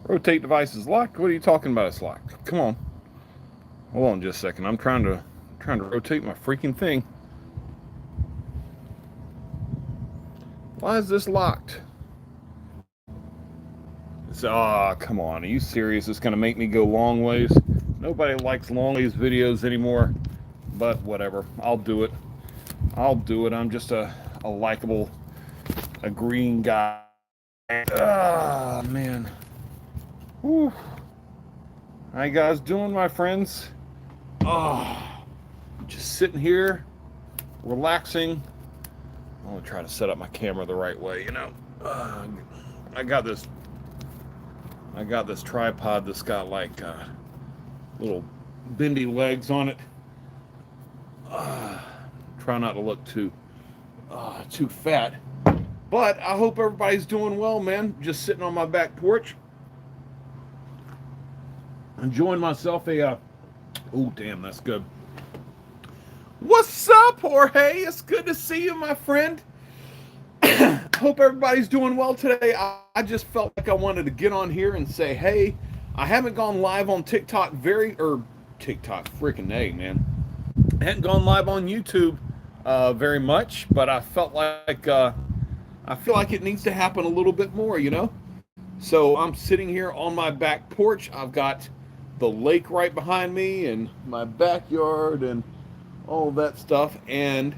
Rotate device is locked. What are you talking about? It's locked. Come on. Hold on just a second. I'm trying to rotate my freaking thing. Why is this locked? Come on. Are you serious? It's gonna make me go long ways. Nobody likes long ways videos anymore. But whatever. I'll do it. I'll do it. I'm just a likable, a green guy. Man. Whew. How you guys doing, my friends? Just sitting here, relaxing. I'm gonna try to set up my camera the right way. I got this. I got this tripod that's got like little bendy legs on it. Try not to look too fat. But I hope everybody's doing well, man. Just sitting on my back porch, enjoying myself oh damn, that's good. What's up, Jorge? It's good to see you, my friend. Hope everybody's doing well today. I just felt like I wanted to get on here and say, hey, I haven't gone live on TikTok TikTok, freaking A, man. I hadn't gone live on YouTube very much, but I felt like I feel like it needs to happen a little bit more, So I'm sitting here on my back porch. I've got the lake right behind me and my backyard and all that stuff. And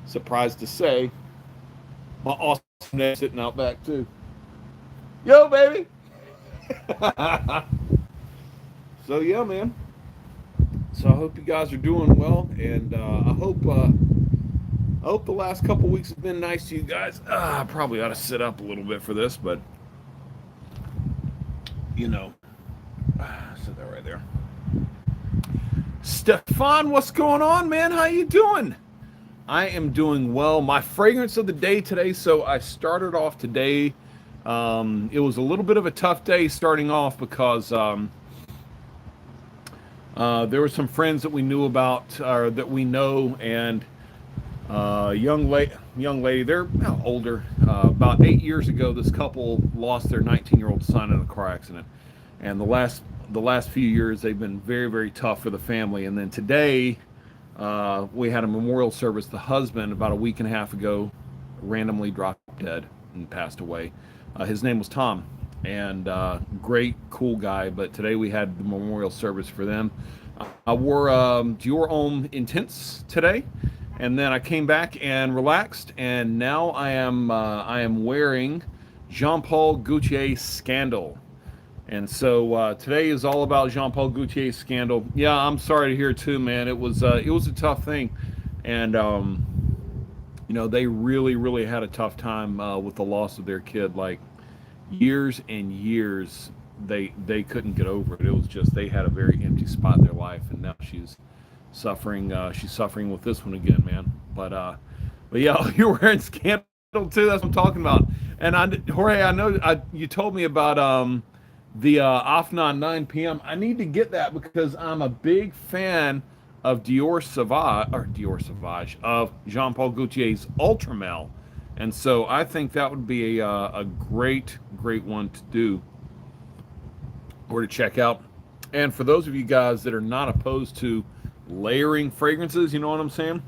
surprised to say, my awesome dad sitting out back too. Yo, baby. So yeah, man. So I hope you guys are doing well, and I hope the last couple weeks have been nice to you guys. I probably ought to sit up a little bit for this, but sit that right there. Stefan, what's going on, man? How you doing? I am doing well. My fragrance of the day today. So I started off today. It was a little bit of a tough day starting off because there were some friends that we knew about, or that we know, and young lady. They're older. About 8 years ago, this couple lost their 19-year-old son in a car accident, and the last few years they've been very, very tough for the family. And then today, we had a memorial service. The husband, about a week and a half ago, randomly dropped dead and passed away. His name was Tom, and great, cool guy. But today we had the memorial service for them. I wore Dior Homme Intense today, and then I came back and relaxed, and now I am wearing Jean Paul Gaultier Scandal. And so today is all about Jean Paul Gaultier's Scandal. Yeah, I'm sorry to hear too, man. It was a tough thing, and they really, really had a tough time with the loss of their kid. Like years and years, they couldn't get over it. It was just they had a very empty spot in their life, and now she's suffering. She's suffering with this one again, man. But yeah, you're wearing Scandal too. That's what I'm talking about. And Jorge, I know you told me about the Afnan 9 p.m. I need to get that because I'm a big fan of Dior Sauvage of Jean Paul Gaultier's Ultramel, and so I think that would be a great one to do or to check out. And for those of you guys that are not opposed to layering fragrances, you know what I'm saying?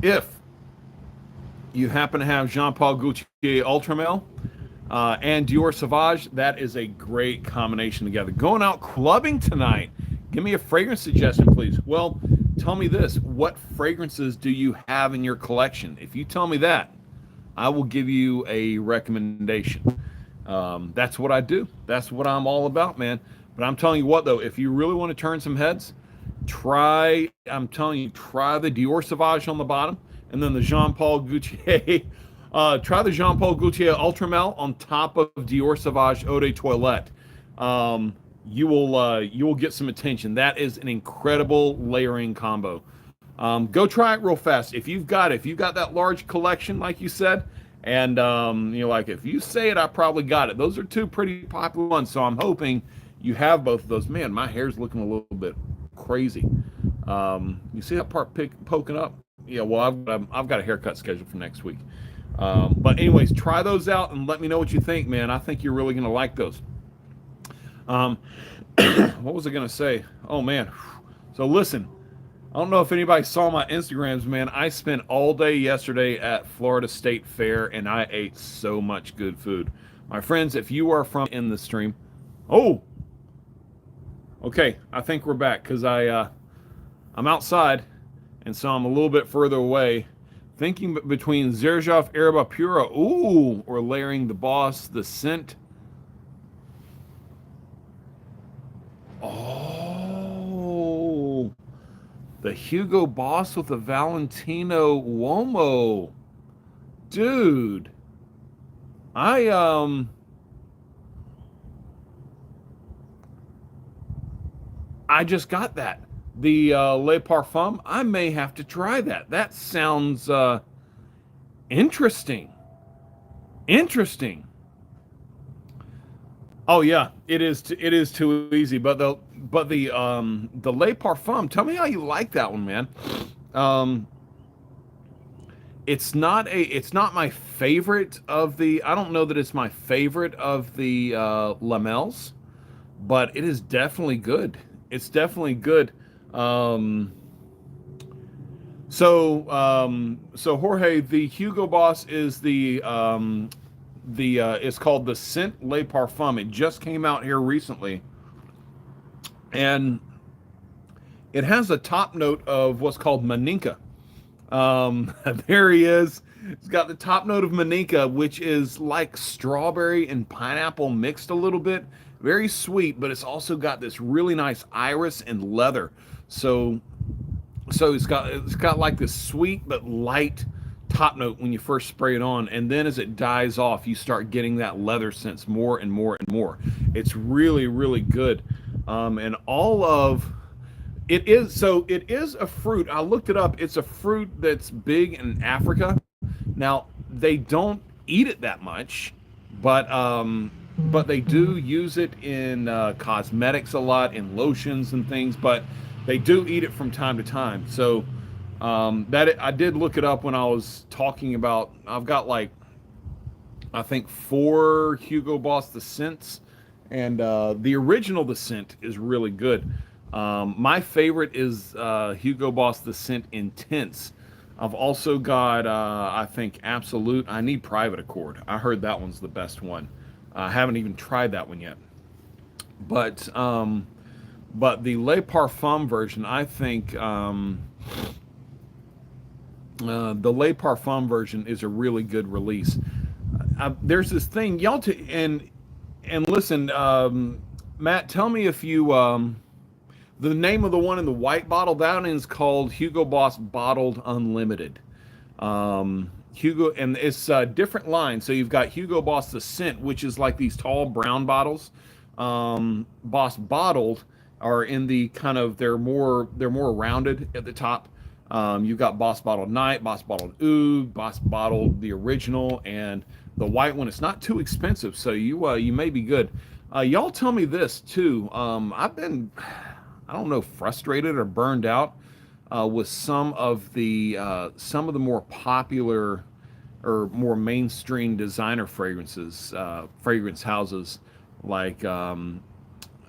If you happen to have Jean Paul Gaultier Ultramel and Dior Sauvage, that is a great combination together. Going out clubbing tonight, give me a fragrance suggestion, please. Well, tell me this. What fragrances do you have in your collection? If you tell me that, I will give you a recommendation. That's what I do. That's what I'm all about, man. But I'm telling you what, though, if you really want to turn some heads, try the Dior Sauvage on the bottom, and then the Jean Paul Gaultier. Try the Jean Paul Gaultier Ultramel on top of Dior Sauvage Eau de Toilette. You will get some attention. That is an incredible layering combo. Go try it real fast. If you've got that large collection, like you said, and like if you say it, I probably got it. Those are two pretty popular ones. So I'm hoping you have both of those. Man, my hair's looking a little bit crazy. You see that part poking up? Yeah. Well, I've got a haircut scheduled for next week. But anyways, try those out and let me know what you think, man. I think you're really gonna like those. Um, what was I gonna say? Oh man. So listen, I don't know if anybody saw my Instagrams, man. I spent all day yesterday at Florida State Fair and I ate so much good food. My friends, if you are from in the stream, oh, okay, I think we're back because I'm outside, and so I'm a little bit further away. Thinking between Zerjov Arabapura, ooh, or layering the boss, the scent. Oh, the Hugo Boss with the Valentino Uomo. Dude, I I just got that. The Le Parfum. I may have to try that. That sounds interesting. Interesting. Oh yeah, it is. It is too easy. But the Le Parfum. Tell me how you like that one, man. Um, it's not my favorite of the. I don't know that it's my favorite of the Lamels, but it is definitely good. It's definitely good. Um, so Jorge, the Hugo Boss is the it's called the Scent Le Parfum. It just came out here recently, and it has a top note of what's called Maninka. There he is. It's got the top note of Maninka, which is like strawberry and pineapple mixed a little bit. Very sweet, but it's also got this really nice iris and leather. So it's got like this sweet but light top note when you first spray it on, and then as it dies off, you start getting that leather sense more and more and more. It's really really good, and all of it is a fruit. I looked it up. It's a fruit that's big in Africa. Now they don't eat it that much, but they do use it in cosmetics a lot, in lotions and things. But they do eat it from time to time. So I did look it up when I was talking about. I've got like I think four Hugo Boss the scents, and the original the scent is really good. My favorite is Hugo Boss the scent intense. I've also got I think Absolute. I need Private Accord. I heard that one's the best one. I haven't even tried that one yet. But but the Le Parfum version, I think the Le Parfum version is a really good release. There's this thing, y'all, and listen, Matt, tell me if you the name of the one in the white bottle. That one is called Hugo Boss Bottled Unlimited. Hugo, and it's a different line. So you've got Hugo Boss the scent, which is like these tall brown bottles. Boss Bottled are in the kind of they're more rounded at the top. You've got Boss Bottled Night, Boss Bottled Oud, Boss Bottled the original, and the white one. It's not too expensive, so you may be good. Y'all tell me this too. I've been, I don't know, frustrated or burned out with some of the more popular or more mainstream designer fragrances, fragrance houses like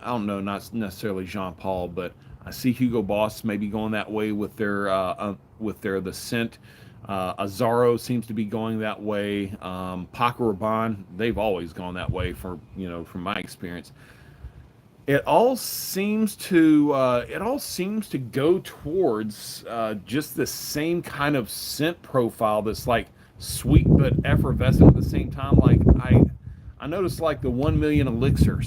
I don't know, not necessarily Jean Paul, but I see Hugo Boss maybe going that way with their the scent. Azaro seems to be going that way. Paco Rabanne, they've always gone that way from my experience. It all seems to go towards just the same kind of scent profile that's like sweet but effervescent at the same time. Like I noticed like the 1 million elixir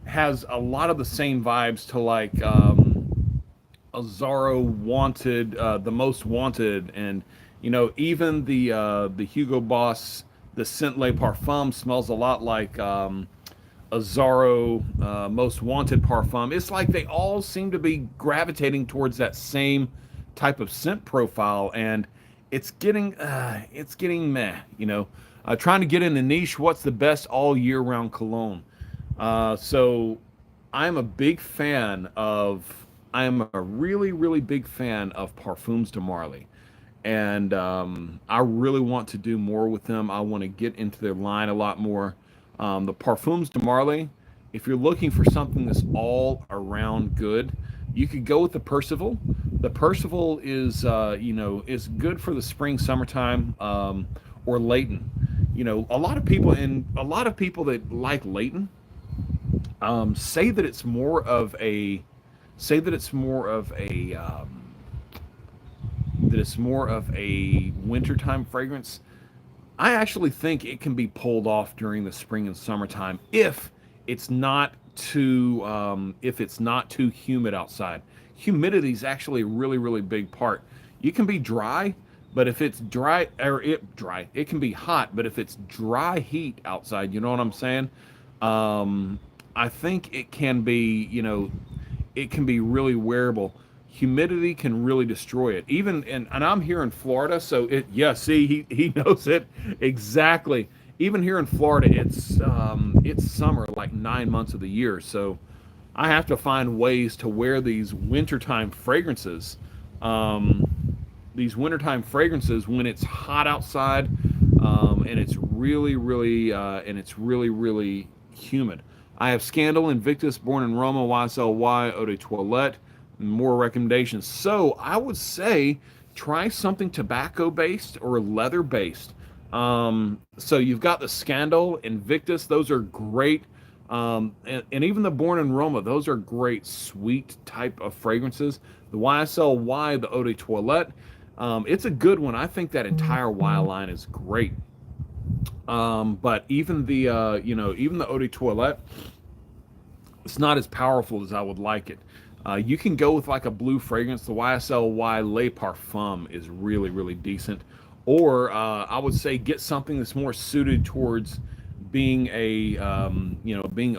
has a lot of the same vibes to like Azaro Wanted, the Most Wanted, and even the Hugo Boss the Scent Le Parfum smells a lot like Azaro Most Wanted Parfum. It's like they all seem to be gravitating towards that same type of scent profile, and it's getting meh. Trying to get in the niche. What's the best all year round cologne? So I'm a big fan of. I am a really, really big fan of Parfums de Marly, and I really want to do more with them. I want to get into their line a lot more. The Parfums de Marley, if you're looking for something that's all around good, you could go with the Percival. The Percival is, is good for the spring, summertime, or Leighton. A lot of people that like Leighton say that it's more of a, say that it's more of a, that it's more of a wintertime fragrance. I actually think it can be pulled off during the spring and summertime if it's not too humid outside. Humidity is actually a really really big part. You can be dry, but if it's dry, it can be hot. But if it's dry heat outside, you know what I'm saying? I think it can be really wearable. Humidity can really destroy it. Even and I'm here in Florida, so see he knows it exactly. Even here in Florida, it's summer like 9 months of the year, so I have to find ways to wear um, these wintertime fragrances when it's hot outside, and it's really really humid. I have Scandal, Invictus, Born in Roma, YSLY, Eau de Toilette, more recommendations. So I would say try something tobacco based or leather based. So you've got the Scandal, Invictus; those are great. And even the Born in Roma; those are great, sweet type of fragrances. The YSLY, the Eau de Toilette, it's a good one. I think that entire Y line is great. But even even the Eau de Toilette, it's not as powerful as I would like it. You can go with like a blue fragrance. The YSL Le Parfum is really, really decent. Or I would say get something that's more suited towards being a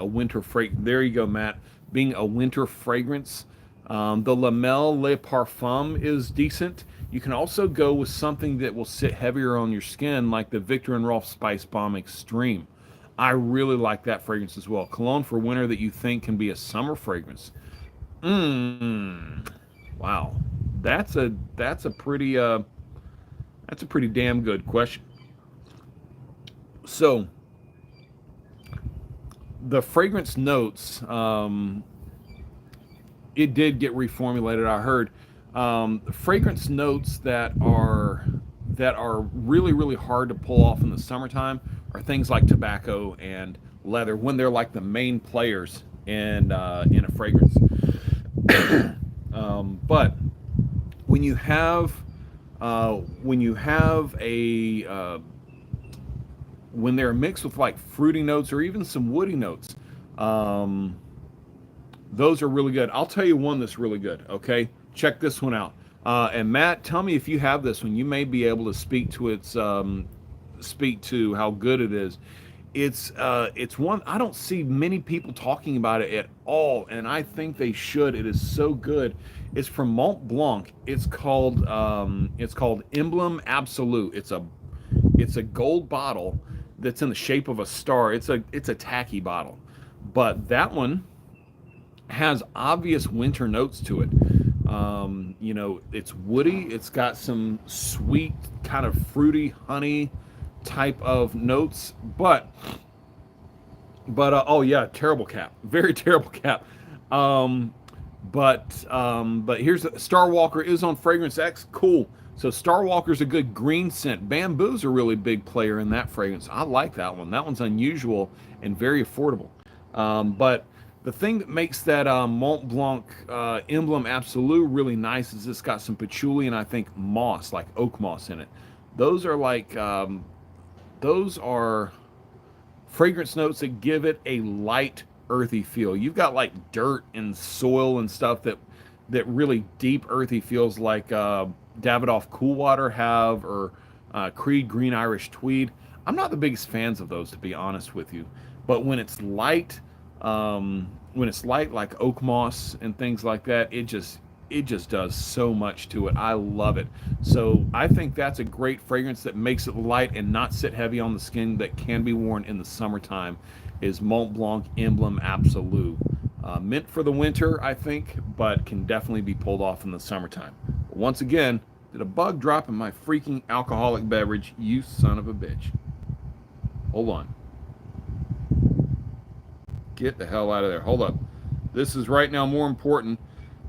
winter fragrance. There you go, Matt. Being a winter fragrance. The Lamel Le Parfum is decent. You can also go with something that will sit heavier on your skin, like the Victor and Rolf Spice Bomb Extreme. I really like that fragrance as well. Cologne for winter that you think can be a summer fragrance. Mmm. Wow. That's a pretty damn good question. So the fragrance notes, it did get reformulated. I heard fragrance notes that are really really hard to pull off in the summertime are things like tobacco and leather when they're like the main players in a fragrance. But when you have a when they're mixed with like fruity notes or even some woody notes, um, those are really good. I'll tell you one that's really good. Okay, check this one out. And Matt, tell me if you have this one. You may be able to speak to how good it is. It's one I don't see many people talking about it at all, and I think they should. It is so good. It's from Mont Blanc. It's called Emblem Absolute. It's a gold bottle that's in the shape of a star. It's a tacky bottle, but that one has obvious winter notes to it. It's woody. It's got some sweet, kind of fruity, honey type of notes, oh yeah, terrible cap, very terrible cap. Um, but here's Star Walker is on Fragrance X. Cool. So Star Walker's a good green scent. Bamboo's a really big player in that fragrance. I like that one. That one's unusual and very affordable. But the thing that makes that Mont Blanc Emblem Absolute really nice is it's got some patchouli and I think moss, like oak moss in it. Those are like those are fragrance notes that give it a light, earthy feel. You've got like dirt and soil and stuff that really deep, earthy feels like Davidoff Cool Water have or Creed Green Irish Tweed. I'm not the biggest fans of those, to be honest with you. But when it's light like oak moss and things like that, it just does so much to it. I love it. So I think that's a great fragrance that makes it light and not sit heavy on the skin that can be worn in the summertime is Mont Blanc Emblem Absolute. Meant for the winter, I think, but can definitely be pulled off in the summertime. Once again, Did a bug drop in my freaking alcoholic beverage? You son of a bitch. Hold on. Get the hell out of there. Hold up. This is right now more important.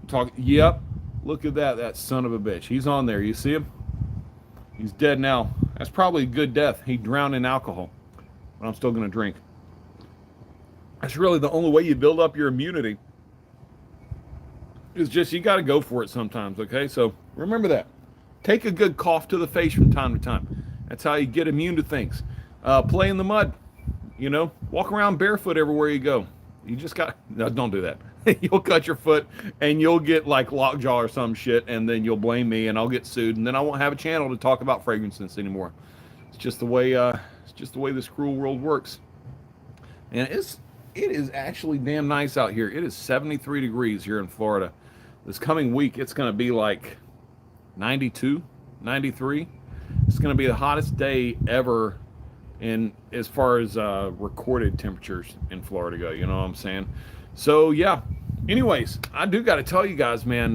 Talk. Yep. Look at that. That son of a bitch. He's on there. You see him? He's dead now. That's probably a good death. He drowned in alcohol. But I'm still going to drink. That's really the only way you build up your immunity. It's just you got to go for it sometimes, okay? So remember that. Take a good cough to the face from time to time. That's how you get immune to things. Play in the mud. You know, walk around barefoot everywhere you go. You just got no, don't do that. You'll cut your foot and you'll get like lockjaw or some shit, and then you'll blame me and I'll get sued, and then I won't have a channel to talk about fragrances anymore. It's just the way this cruel world works. And it is actually damn nice out here. It is 73 degrees here in Florida. This coming week it's going to be like 92, 93. It's going to be the hottest day ever in as far as recorded temperatures in Florida go, you know what I'm saying? So yeah. Anyways, I do got to tell you guys, man.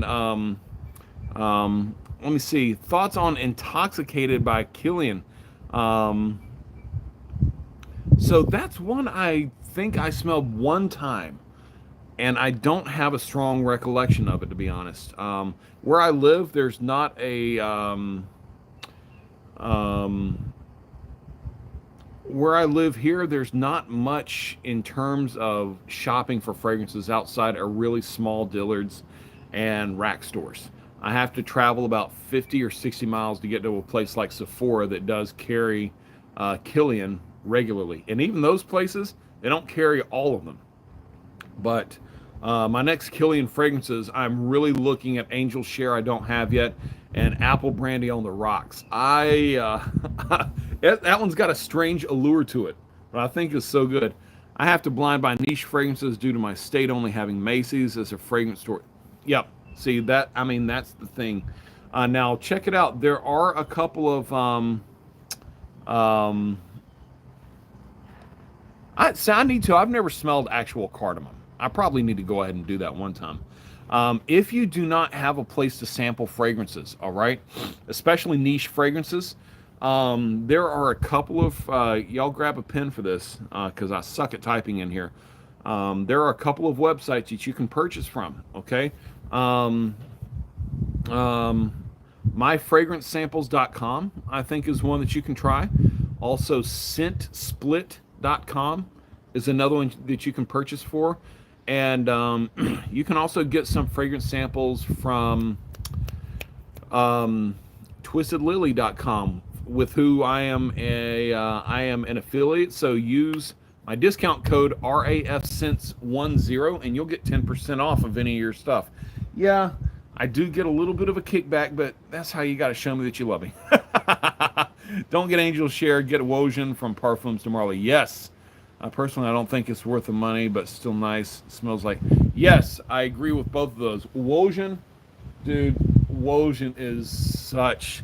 Let me see. Thoughts on Intoxicated by Kilian. So that's one I think I smelled one time, and I don't have a strong recollection of it, to be honest. Where I live, there's not a where I live here, there's not much in terms of shopping for fragrances outside of really small Dillard's and rack stores. I have to travel about 50 or 60 miles to get to a place like Sephora that does carry Kilian regularly. And even those places, they don't carry all of them. But my next Kilian fragrances, I'm really looking at Angel Share I don't have yet, and Apple Brandy on the Rocks. That one's got a strange allure to it, but I think it's so good. I have to blind buy niche fragrances due to my state only having Macy's as a fragrance store. Yep, see that? I mean, that's the thing. Now check it out. There are a couple of I need to. I've never smelled actual cardamom. I probably need to go ahead and do that one time. If you do not have a place to sample fragrances, all right, especially niche fragrances, there are a couple of, y'all grab a pen for this, because I suck at typing in here. There are a couple of websites that you can purchase from, okay? MyFragranceSamples.com, I think, is one that you can try. Also, ScentSplit.com is another one that you can purchase for. And you can also get some fragrance samples from TwistedLily.com, with who I am an affiliate. So use my discount code RAFSense10 and you'll get 10% off of any of your stuff. Yeah, I do get a little bit of a kickback, but that's how you got to show me that you love me. Don't get Angel Share, get Wojan from Parfums de Marly. Yes. Personally, I don't think it's worth the money, but still nice. It smells like... Yes, I agree with both of those. Wojan, dude, Wojan is such...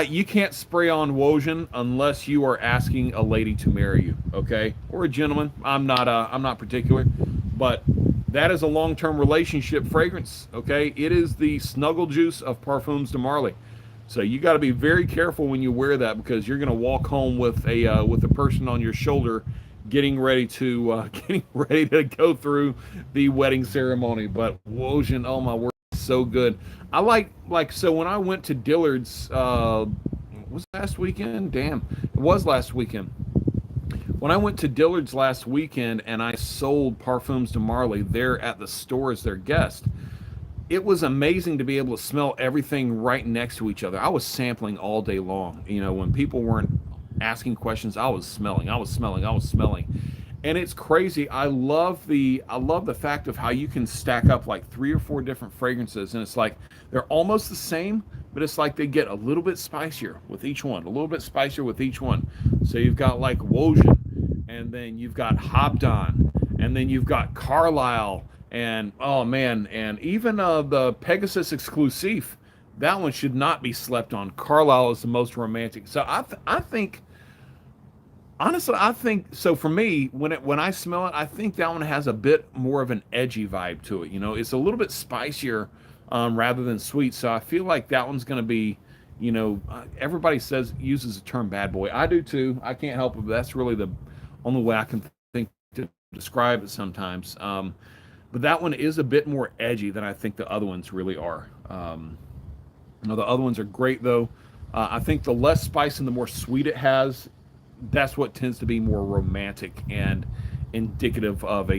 You can't spray on Wojan unless you are asking a lady to marry you, okay? Or a gentleman. I'm not particular, but that is a long-term relationship fragrance, okay? It is the snuggle juice of Parfums de Marly. So you got to be very careful when you wear that, because you're going to walk home with a person on your shoulder getting ready to go through the wedding ceremony. But Wojan, oh my word, so good. I like so when I went to Dillard's, was last weekend? Damn, it was last weekend. When I went to Dillard's last weekend and I sold Parfums de Marly there at the store as their guest, it was amazing to be able to smell everything right next to each other. I was sampling all day long. You know, when people weren't asking questions, I was smelling. And it's crazy. I love the fact of how you can stack up like 3 or 4 different fragrances, and it's like they're almost the same, but it's like they get a little bit spicier with each one, So you've got like Wojan, and then you've got Habdan, and then you've got Carlisle, and oh man, and even the Pegasus Exclusive. That one should not be slept on. Carlisle is the most romantic. So I think, honestly, so for me, when I smell it, I think that one has a bit more of an edgy vibe to it. You know, it's a little bit spicier rather than sweet. So I feel like that one's going to be, everybody says uses the term bad boy. I do too. I can't help it, but that's really the only way I can think to describe it sometimes. But that one is a bit more edgy than I think the other ones really are. The other ones are great though. I think the less spice and the more sweet it has, that's what tends to be more romantic and indicative of a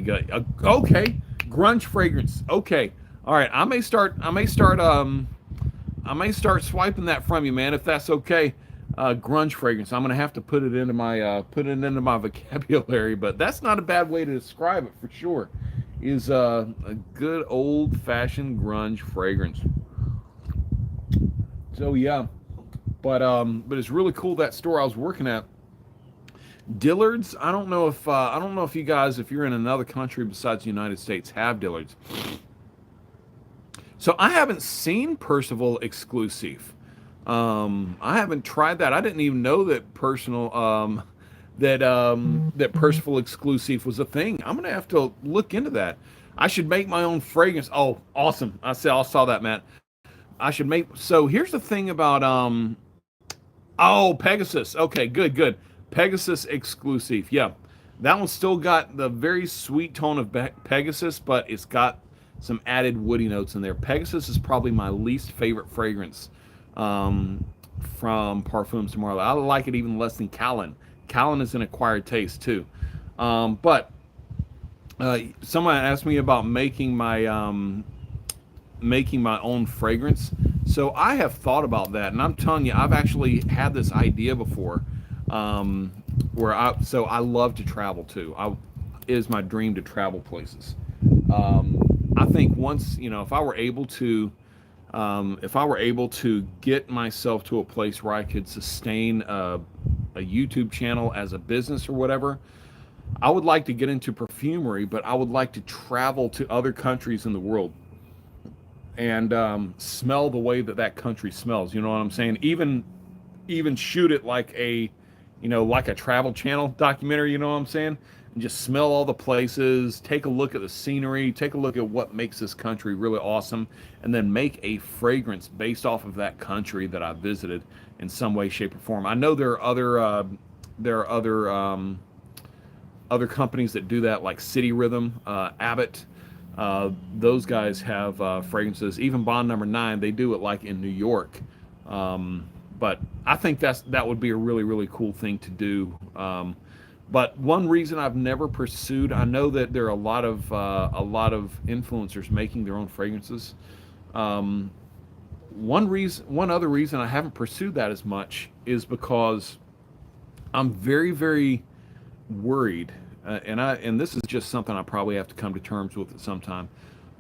okay grunge fragrance. Okay, all right. I may start swiping that from you, man, if that's okay. Grunge fragrance. I'm gonna have to put it into my vocabulary, but that's not a bad way to describe it for sure. Is a good old fashioned grunge fragrance. So yeah, but it's really cool that store I was working at. Dillards. I don't know if you guys, if you're in another country besides the United States, have Dillards. So I haven't seen Percival exclusive. I haven't tried that. I didn't even know that that Percival exclusive was a thing. I'm gonna have to look into that. I should make my own fragrance. Oh, awesome! I saw that, Matt. I should make. So here's the thing about oh, Pegasus. Okay, good. Pegasus exclusive. Yeah, that one's still got the very sweet tone of Pegasus, but it's got some added woody notes in there. Pegasus is probably my least favorite fragrance from Parfums de Marly. I like it even less than Callan. Callan is an acquired taste too. But someone asked me about making my own fragrance. So I have thought about that, and I'm telling you, I've actually had this idea before. So I love to travel too. It is my dream to travel places. I think once, if I were able to get myself to a place where I could sustain a YouTube channel as a business or whatever, I would like to get into perfumery, but I would like to travel to other countries in the world and smell the way that country smells. You know what I'm saying? Even shoot it like like a travel channel documentary. You know what I'm saying? And just smell all the places, take a look at the scenery, take a look at what makes this country really awesome, and then make a fragrance based off of that country that I visited in some way, shape, or form. I know there are other companies that do that, like City Rhythm, Abbott. Those guys have fragrances. Even Bond Number 9, they do it like in New York. But I think that would be a really, really cool thing to do. But one reason I've never pursued, I know that there are a lot of influencers making their own fragrances. One other reason I haven't pursued that as much is because I'm very, very worried, and this is just something I probably have to come to terms with at some time.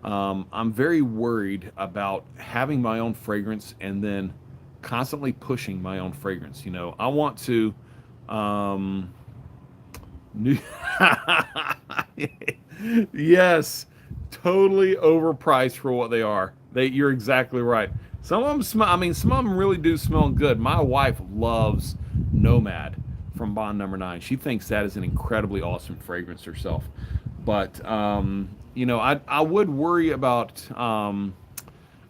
I'm very worried about having my own fragrance and then constantly pushing my own fragrance. I want to. Yes, totally overpriced for what they are. You're exactly right. Some of them smell. I mean, some of them really do smell good. My wife loves Nomad from Bond Number 9. She thinks that is an incredibly awesome fragrance herself. But I would worry about.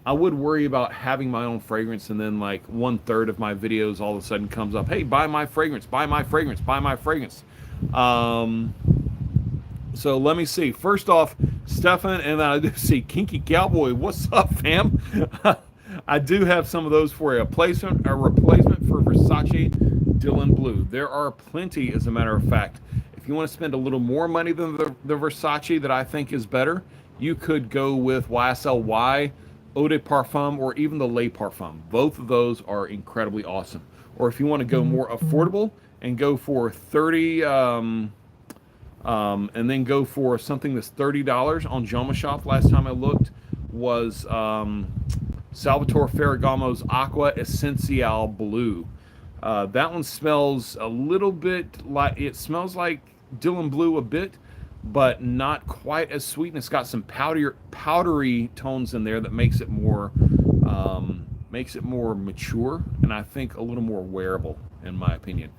I would worry about having my own fragrance, and then like 1/3 of my videos all of a sudden comes up, hey, buy my fragrance, buy my fragrance, buy my fragrance. So let me see. First off, Stefan, and then I do see Kinky Cowboy. What's up, fam? I do have some of those for a replacement for Versace Dylan Blue. There are plenty, as a matter of fact. If you want to spend a little more money than the Versace that I think is better, you could go with YSL Eau de Parfum, or even the Le Parfum. Both of those are incredibly awesome. Or if you want to go more affordable and go for 30, and then go for something that's $30 on Joma Shop. Last time I looked was Salvatore Ferragamo's Aqua Essenziale Blue. That one smells a little bit like, it smells like Dylan Blue a bit, but not quite as sweet, and it's got some powdery tones in there that makes it more mature, and I think a little more wearable, in my opinion.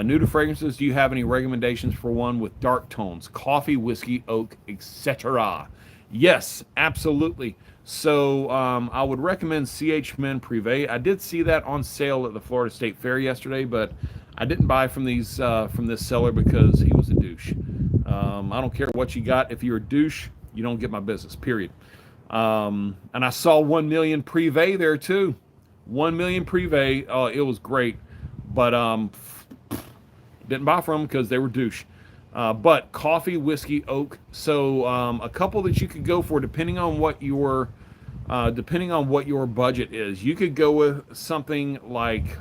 New to fragrances, do you have any recommendations for one with dark tones, coffee, whiskey, oak, etc.? Yes, absolutely. So I would recommend CH Men Privé. I did see that on sale at the Florida State Fair yesterday, but I didn't buy from this seller because he was a douche. I don't care what you got. If you're a douche, you don't get my business. Period. And I saw 1 million Privé there too. 1 million Privé. It was great, but didn't buy from them because they were douche. But coffee, whiskey, oak. So a couple that you could go for, depending on what your budget is. You could go with something like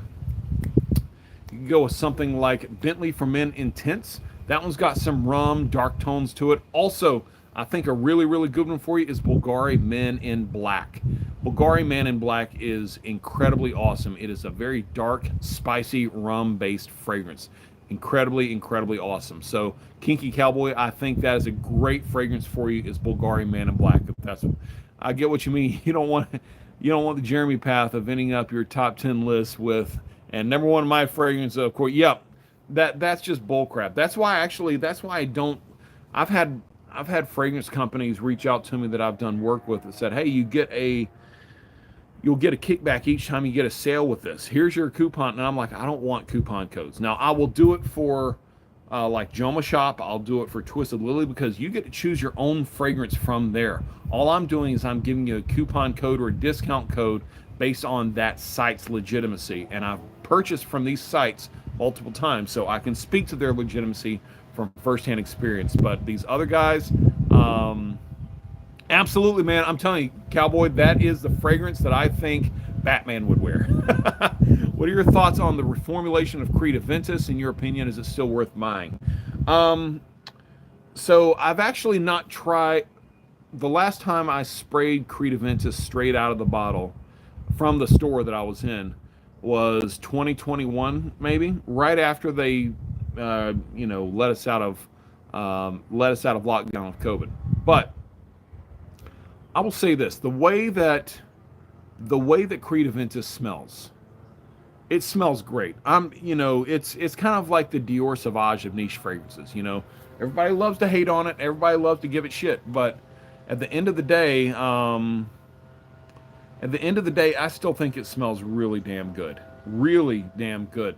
Bentley for Men Intense. That one's got some rum, dark tones to it. Also, I think a really, really good one for you is Bulgari Men in Black. Bulgari Man in Black is incredibly awesome. It is a very dark, spicy, rum-based fragrance. Incredibly, incredibly awesome. So, Kinky Cowboy, I think that is a great fragrance for you. Is Bulgari Man in Black. If that's, I get what you mean. You don't want the Jeremy path of ending up your top 10 list with, and number one of my fragrance, of course. Yep, that's just bullcrap. That's why I don't. I've had fragrance companies reach out to me that I've done work with that said, hey, you'll get a kickback each time you get a sale with this. Here's your coupon. And I'm like, I don't want coupon codes. Now, I will do it for like Joma Shop. I'll do it for Twisted Lily because you get to choose your own fragrance from there. All I'm doing is I'm giving you a coupon code or a discount code based on that site's legitimacy. And I've purchased from these sites multiple times, so I can speak to their legitimacy from firsthand experience. But these other guys, absolutely, man. I'm telling you, Cowboy, that is the fragrance that I think Batman would wear. What are your thoughts on the reformulation of Creed Aventus? In your opinion, is it still worth buying? So I've actually not tried. The last time I sprayed Creed Aventus straight out of the bottle from the store that I was in was 2021, maybe right after they, let us out of lockdown of COVID. But I will say this: the way that Creed Aventus smells, it smells great. It's kind of like the Dior Sauvage of niche fragrances. Everybody loves to hate on it. Everybody loves to give it shit. But at the end of the day, I still think it smells really damn good. Really damn good.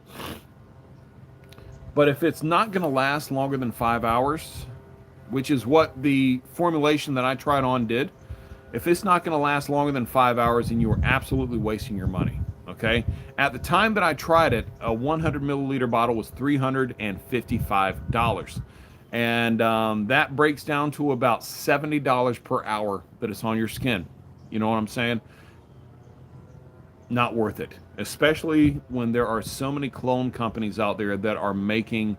But if it's not going to last longer than 5 hours, which is what the formulation that I tried on did, if it's not going to last longer than 5 hours, then you are absolutely wasting your money. Okay? At the time that I tried it, a 100 milliliter bottle was $355. And that breaks down to about $70 per hour that it's on your skin. You know what I'm saying? Not worth it, especially when there are so many clone companies out there that are making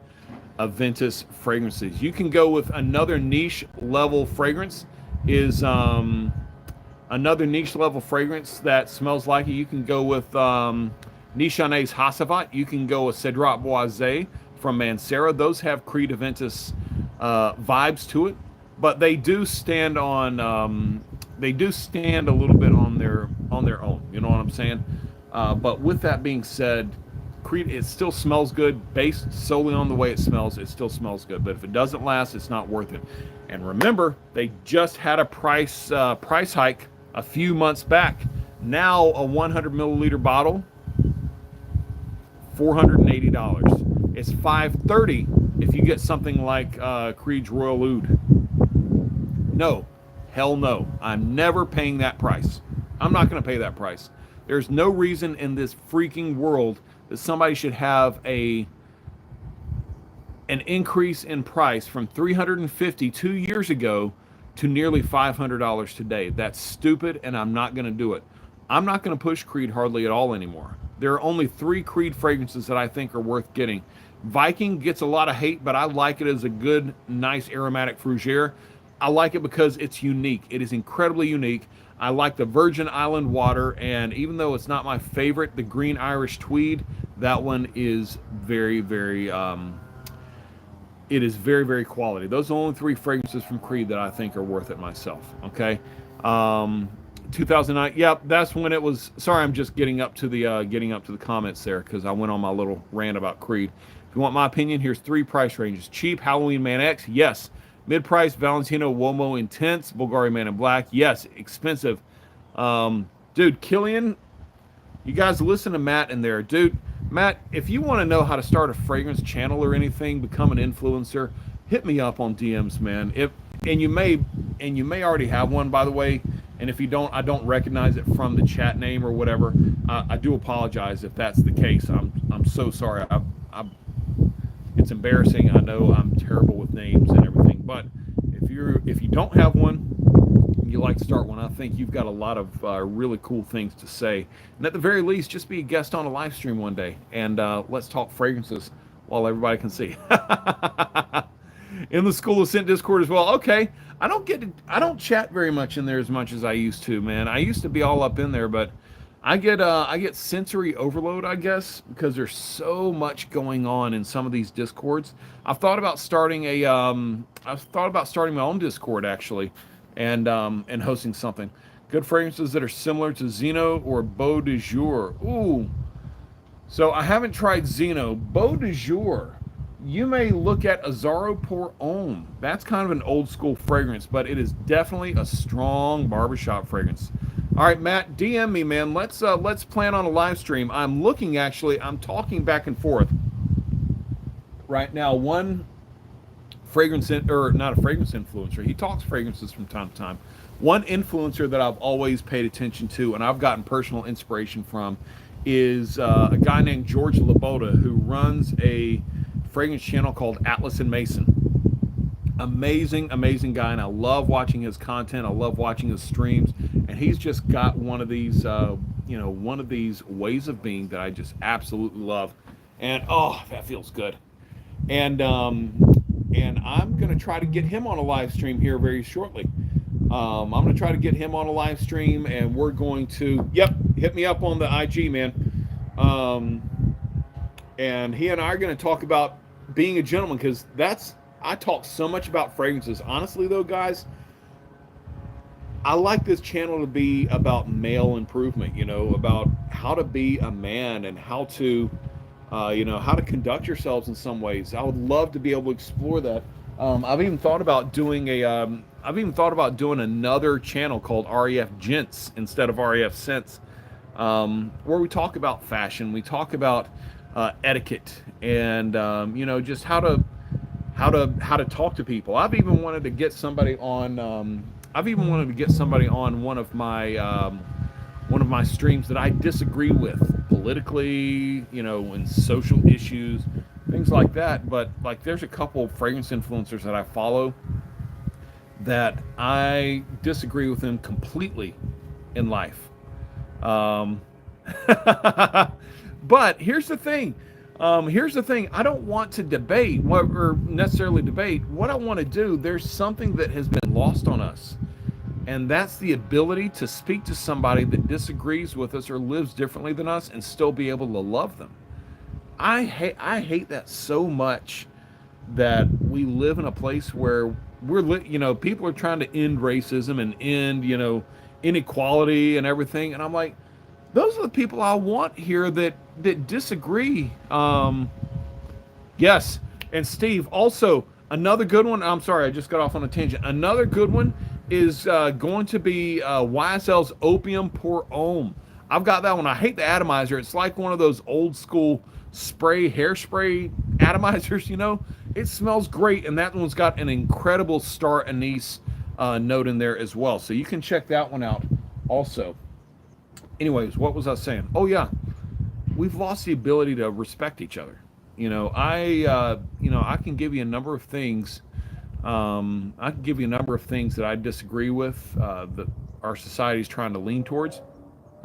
Aventus fragrances. You can go with another niche level fragrance that smells like it. You can go with Nichonne's Hasavat. You can go with Cedrat Boisé from Mancera. Those have Creed Aventus vibes to it, but they do stand a little bit on their own. You know what I'm saying? But with that being said, Creed, it still smells good based solely on the way it smells. It still smells good, but if it doesn't last, it's not worth it. And remember, they just had a price hike a few months back. Now a 100 milliliter bottle, $480. It's $530 if you get something like Creed's Royal Oud. No, hell no. I'm never paying that price. I'm not going to pay that price. There's no reason in this freaking world that somebody should have an increase in price from $350 2 years ago to nearly $500 today. That's stupid, and I'm not going to do it. I'm not going to push Creed hardly at all anymore. There are only 3 Creed fragrances that I think are worth getting. Viking gets a lot of hate, but I like it as a good, nice aromatic fougere. I like it because it's unique. It is incredibly unique. I like the Virgin Island water, and even though it's not my favorite, the Green Irish Tweed, that one is very, very, it is very, very quality. Those are the only 3 fragrances from Creed that I think are worth it myself, okay? 2009, yep, that's when it was. Sorry, I'm just getting up to the comments there because I went on my little rant about Creed. If you want my opinion, here's 3 price ranges. Cheap Halloween Man X, yes. Mid-price Valentino Uomo Intense, Bulgari Man in Black. Yes, expensive. Dude, Killian, you guys listen to Matt in there. Dude, Matt, if you want to know how to start a fragrance channel or anything, become an influencer, hit me up on DMs, man. If and you may already have one, by the way. And if you don't, I don't recognize it from the chat name or whatever. I do apologize if that's the case. I'm so sorry. It's embarrassing. I know I'm terrible with names and everything. But if you don't have one, you like to start one, I think you've got a lot of really cool things to say. And at the very least, just be a guest on a live stream one day, and let's talk fragrances while everybody can see. In the School of Scent Discord as well. Okay, I don't chat very much in there as much as I used to, man. I used to be all up in there, but I get sensory overload, I guess, because there's so much going on in some of these discords. I've thought about starting my own Discord actually, and hosting something. Good fragrances that are similar to Zeno or Beau de Jour. Ooh, so I haven't tried Zeno. Beau de Jour. You may look at Azzaro Pour Homme. That's kind of an old school fragrance, but it is definitely a strong barbershop fragrance. All right, Matt, DM me, man. Let's plan on a live stream. I'm talking back and forth right now. One fragrance or not a fragrance influencer. He talks fragrances from time to time. One influencer that I've always paid attention to and I've gotten personal inspiration from is a guy named George Laboda, who runs a fragrance channel called Atlas and Mason. Amazing guy, and I love watching his content. I love watching his streams, and he's just got one of these ways of being that I just absolutely love. And oh, that feels good. And I'm gonna try to get him on a live stream here very shortly. I'm gonna try to get him on a live stream, and we're going to hit me up on the IG, man. And he and I are gonna talk about being a gentleman, because I talk so much about fragrances. Honestly, though, guys, I like this channel to be about male improvement, about how to be a man and how to, how to conduct yourselves in some ways. I would love to be able to explore that. I've even thought about doing another channel called REF Gents instead of REF Scents, where we talk about fashion, we talk about etiquette, and just how to talk to people. I've even wanted to get somebody on one of my streams that I disagree with politically, and social issues, things like that. But like, there's a couple fragrance influencers that I follow that I disagree with them completely in life. But here's the thing. I don't want to debate or necessarily debate. What I want to do, there's something that has been lost on us, and that's the ability to speak to somebody that disagrees with us or lives differently than us and still be able to love them. I hate that so much, that we live in a place where people are trying to end racism and end, inequality and everything. And I'm like, those are the people I want here that disagree. Yes. And Steve, also another good one. I'm sorry, I just got off on a tangent. Another good one is going to be YSL's Opium Pour Homme. I've got that one. I hate the atomizer. It's like one of those old school hairspray atomizers, It smells great, and that one's got an incredible star anise note in there as well. So you can check that one out also. Anyways, what was I saying? Oh yeah, we've lost the ability to respect each other. I can give you a number of things. That I disagree with, that our society is trying to lean towards.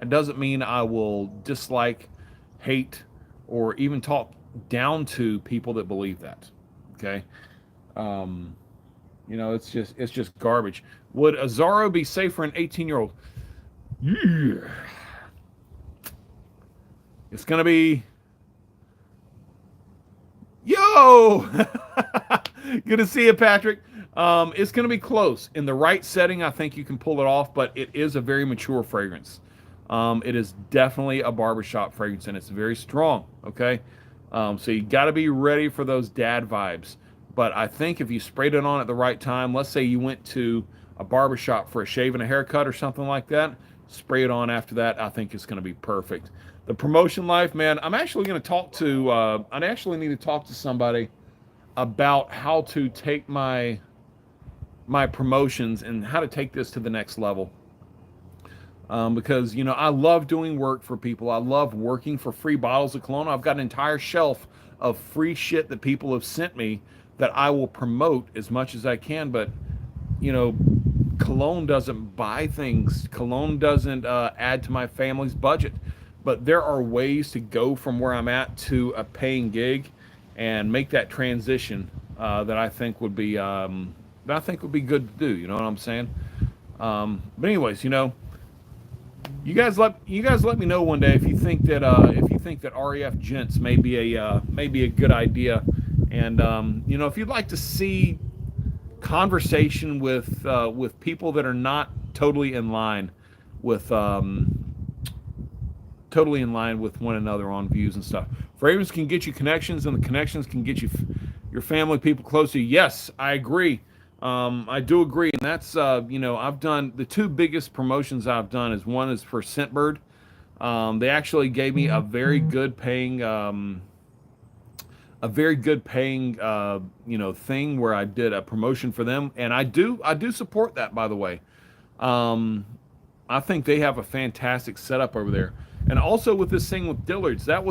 It doesn't mean I will dislike, hate, or even talk down to people that believe that. Okay, it's just garbage. Would Azzaro be safe for an 18-year-old? Yeah. It's gonna be, yo. Good to see you, Patrick. It's gonna be close. In the right setting, I think you can pull it off, but it is a very mature fragrance. It is definitely a barbershop fragrance, and it's very strong. Okay, so you got to be ready for those dad vibes. But I think if you sprayed it on at the right time, let's say you went to a barbershop for a shave and a haircut or something like that, spray it on after that. I think it's going to be perfect. The promotion life, man, I'm actually going to talk to, I actually need to talk to somebody about how to take my promotions and how to take this to the next level. Because, you know, I love doing work for people. I love working for free bottles of cologne. I've got an entire shelf of free shit that people have sent me that I will promote as much as I can. But, you know, cologne doesn't buy things. Cologne doesn't add to my family's budget. But there are ways to go from where I'm at to a paying gig and make that transition that I think would be good to do. You know what I'm saying? But anyways, you know, you guys let me know one day if you think that REF Gents may be a good idea, and you know, if you'd like to see conversation with people that are not totally in line with one another on views and stuff. Fragrance can get you connections, and the connections can get you your family, people close to you. Yes, I agree. I do agree, and that's you know, I've done the two biggest promotions I've done is one is for Scentbird. They actually gave me a very good paying you know, thing where I did a promotion for them, and I do support that, by the way. I think they have a fantastic setup over there. And also with this thing with Dillard's, that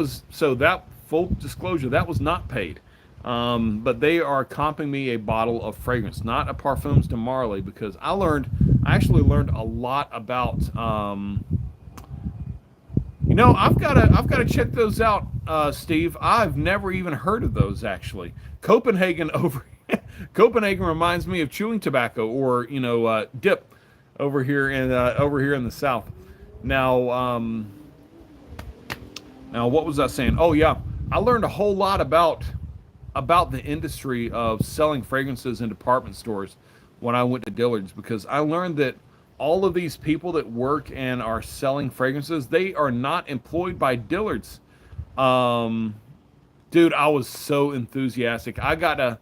full disclosure, that was not paid. But they are comping me a bottle of fragrance, not a Parfums de Marly, because I actually learned a lot about, you know, I've got to check those out, Steve. I've never even heard of those, actually. Copenhagen reminds me of chewing tobacco, or, you know, dip over here in the South. Now, what was I saying? Oh yeah, I learned a whole lot about the industry of selling fragrances in department stores when I went to Dillard's, because I learned that all of these people that work and are selling fragrances, they are not employed by Dillard's. Dude, I was so enthusiastic. I got to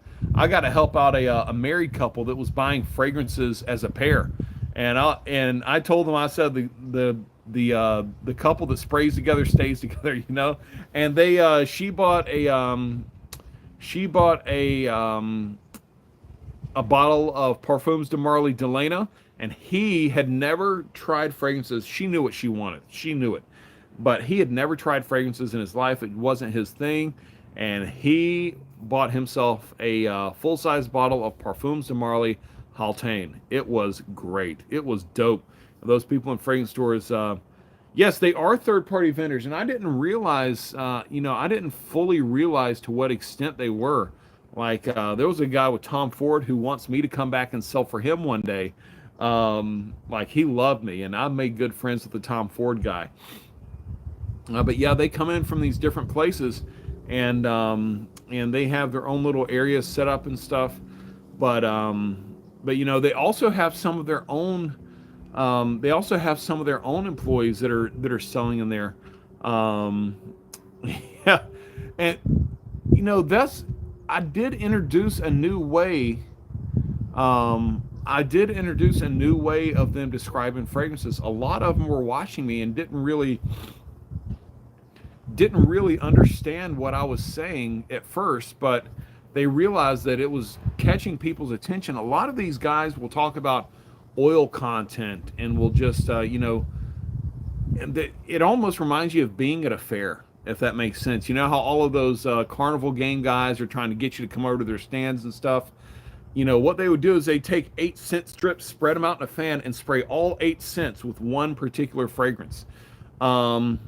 help out a married couple that was buying fragrances as a pair, and I told them, I said the couple that sprays together stays together, you know, and she bought a bottle of Parfums de Marly Delena, and he had never tried fragrances. She knew what she wanted. She knew it. But he had never tried fragrances in his life. It wasn't his thing. And he bought himself a full-size bottle of Parfums de Marly Hautaine. It was great. It was dope. Those people in fragrance stores, yes, they are third-party vendors, and I didn't realize, you know, I didn't fully realize to what extent they were. Like, there was a guy with Tom Ford who wants me to come back and sell for him one day. Like, he loved me, and I made good friends with the Tom Ford guy. But yeah, they come in from these different places, and they have their own little areas set up and stuff. But you know, they also have some of their own. They also have some of their own employees that are selling in there. Yeah, and you know, I did introduce a new way. I did introduce a new way of them describing fragrances. A lot of them were watching me and didn't really understand what I was saying at first, but they realized that it was catching people's attention. A lot of these guys will talk about oil content and will just, you know, and it almost reminds you of being at a fair, if that makes sense. You know how all of those carnival game guys are trying to get you to come over to their stands and stuff? You know, what they would do is they take 8-cent strips, spread them out in a fan, and spray all 8 cents with one particular fragrance. The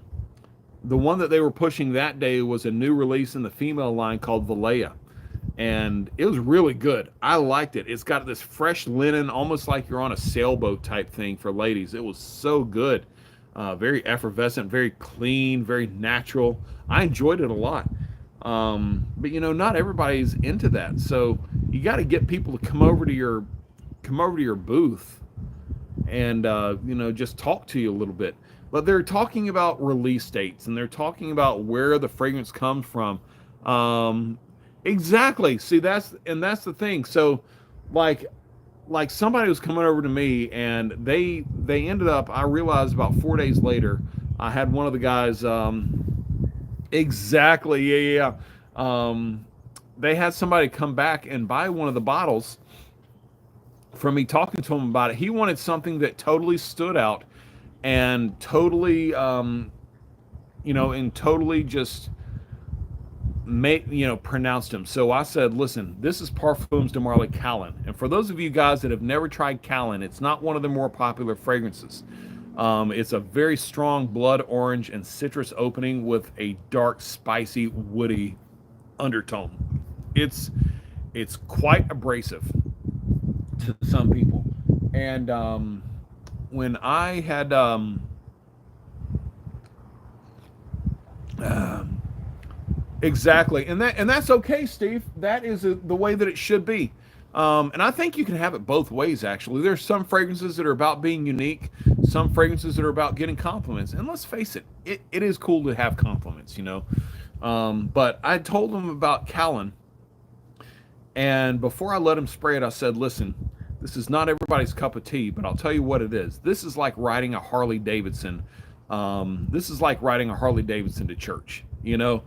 one that they were pushing that day was a new release in the female line called Valleja. And it was really good. I liked it. It's got this fresh linen, almost like you're on a sailboat type thing for ladies. It was so good. Very effervescent, very clean, very natural. I enjoyed it a lot. But you know, not everybody's into that. So you got to get people to come over to your booth and you know, just talk to you a little bit. But they're talking about release dates, and they're talking about where the fragrance comes from. Exactly. See, that's the thing. So, like, somebody was coming over to me, and they ended up. I realized about 4 days later, I had one of the guys. Exactly. Yeah, yeah. Yeah. They had somebody come back and buy one of the bottles from me talking to him about it. He wanted something that totally stood out and totally, and totally just pronounced him. So I said, listen, this is Parfums de Marly Callan. And for those of you guys that have never tried Callan, it's not one of the more popular fragrances. It's a very strong blood orange and citrus opening with a dark, spicy, woody undertone. It's quite abrasive to some people. And when I had exactly, and that's okay, Steve. That is the way that it should be. And I think you can have it both ways. Actually, there's some fragrances that are about being unique, some fragrances that are about getting compliments. And let's face it, it is cool to have compliments, you know. But I told him about Callan, and before I let him spray it, I said, "Listen, this is not everybody's cup of tea, but I'll tell you what it is. This is like riding a Harley Davidson. This is like riding a Harley Davidson to church. You know,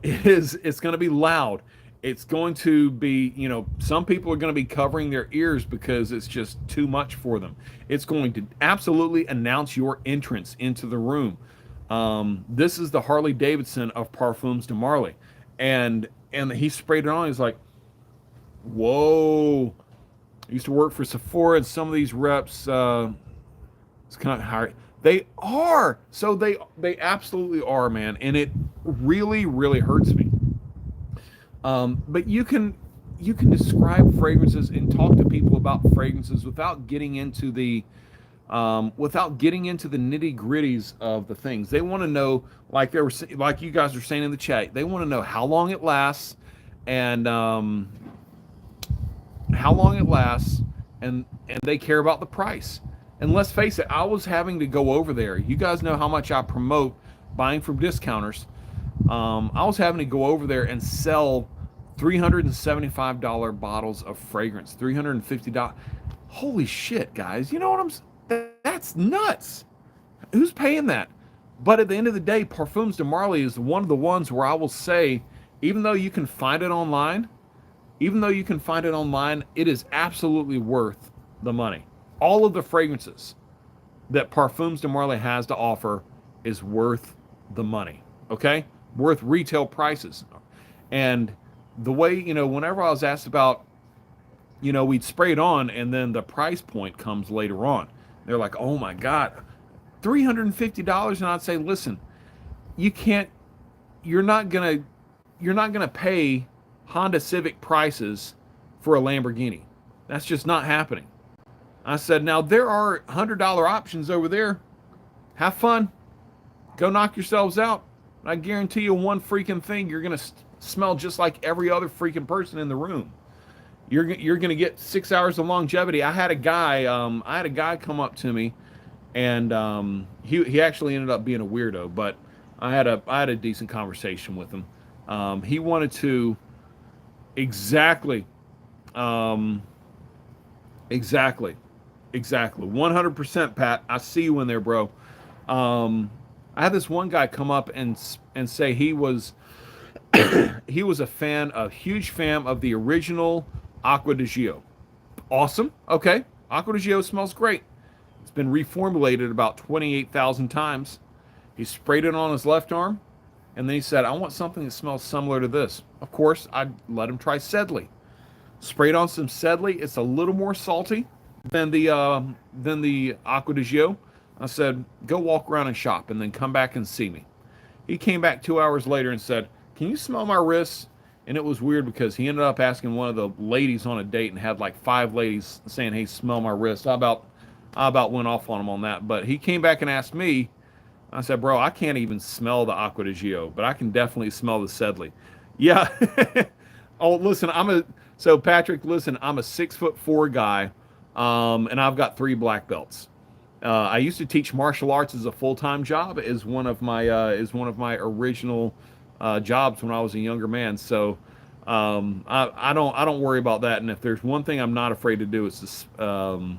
it's going to be loud. It's going to be, some people are going to be covering their ears because it's just too much for them. It's going to absolutely announce your entrance into the room. This is the Harley Davidson of Parfums de Marly." And he sprayed it on. He's like, "Whoa." I used to work for Sephora, and some of these reps, it's kind of hard. They are. So they absolutely are, man. And it really, really hurts me. But you can describe fragrances and talk to people about fragrances without getting into the nitty gritties of the things. They want to know, like you guys are saying in the chat, they want to know how long it lasts, and and they care about the price. And let's face it, I was having to go over there. You guys know how much I promote buying from discounters. I was having to go over there and sell $375 bottles of fragrance, $350. Holy shit, guys! You know what I'm saying? That's nuts. Who's paying that? But at the end of the day, Parfums de Marly is one of the ones where I will say, even though you can find it online, it is absolutely worth the money. All of the fragrances that Parfums de Marly has to offer is worth the money, okay? Worth retail prices. And the way, whenever I was asked about, we'd spray it on and then the price point comes later on. They're like, "Oh my God, $350." And I'd say, listen, you're not going to pay Honda Civic prices for a Lamborghini. That's just not happening. I said, now there are $100 options over there. Have fun. Go knock yourselves out. I guarantee you one freaking thing, you're going to smell just like every other freaking person in the room. You're going to get 6 hours of longevity. I had a guy come up to me, and he actually ended up being a weirdo, but I had a decent conversation with him. He wanted to exactly 100%, Pat. I see you in there, bro. I had this one guy come up and say he was a huge fan of the original Acqua di Gio. Awesome. Okay. Acqua di Gio smells great. It's been reformulated about 28,000 times. He sprayed it on his left arm, and then he said, "I want something that smells similar to this." Of course, I let him try Sedley. Sprayed on some Sedley. It's a little more salty than the Acqua di Gio. I said, "Go walk around and shop, and then come back and see me." He came back 2 hours later and said, "Can you smell my wrists?" And it was weird because he ended up asking one of the ladies on a date and had like 5 ladies saying, "Hey, smell my wrists." I about went off on him on that. But he came back and asked me. I said, "Bro, I can't even smell the Acqua di Gio, but I can definitely smell the Sedley." Yeah. Oh, listen, Patrick, listen, I'm a 6'4" guy, and I've got 3 black belts. I used to teach martial arts as a full-time job, as one of my original jobs when I was a younger man. So I don't worry about that. And if there's one thing I'm not afraid to do, it's this. Um,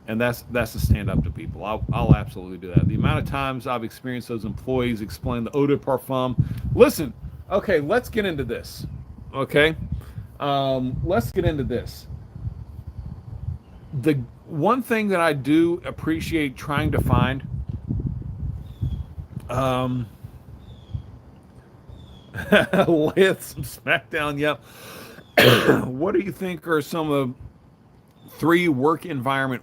and that's to stand up to people. I'll absolutely do that. The amount of times I've experienced those employees explain the eau de parfum. Listen, okay, let's get into this. Okay, let's get into this. The one thing that I do appreciate trying to find, um, with some SmackDown. Yep. What do you think are some of three work environment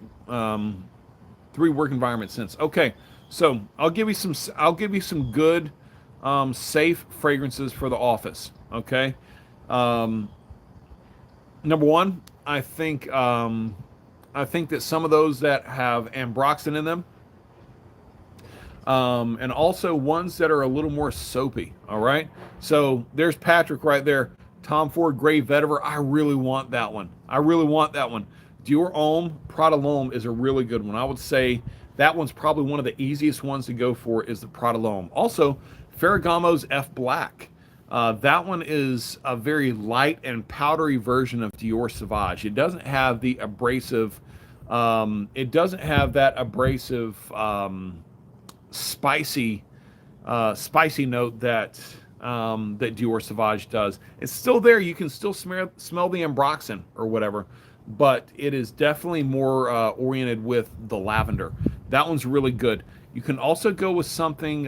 three work environment scents? Okay, so I'll give you some good safe fragrances for the office. Okay, um, number one, I think that some of those that have ambroxan in them, and also ones that are a little more soapy. All right, so there's Patrick right there. Tom Ford Gray Vetiver. I really want that one. I really want that one. Dior Homme Prada L'Homme is a really good one. I would say that one's probably one of the easiest ones to go for is the Prada L'Homme. Also, Ferragamo's F Black. That one is a very light and powdery version of Dior Sauvage. It doesn't have the abrasive. It doesn't have that abrasive, spicy, spicy note that that Dior Sauvage does. It's still there. You can still smell the ambroxan or whatever, but it is definitely more oriented with the lavender. That one's really good. You can also go with something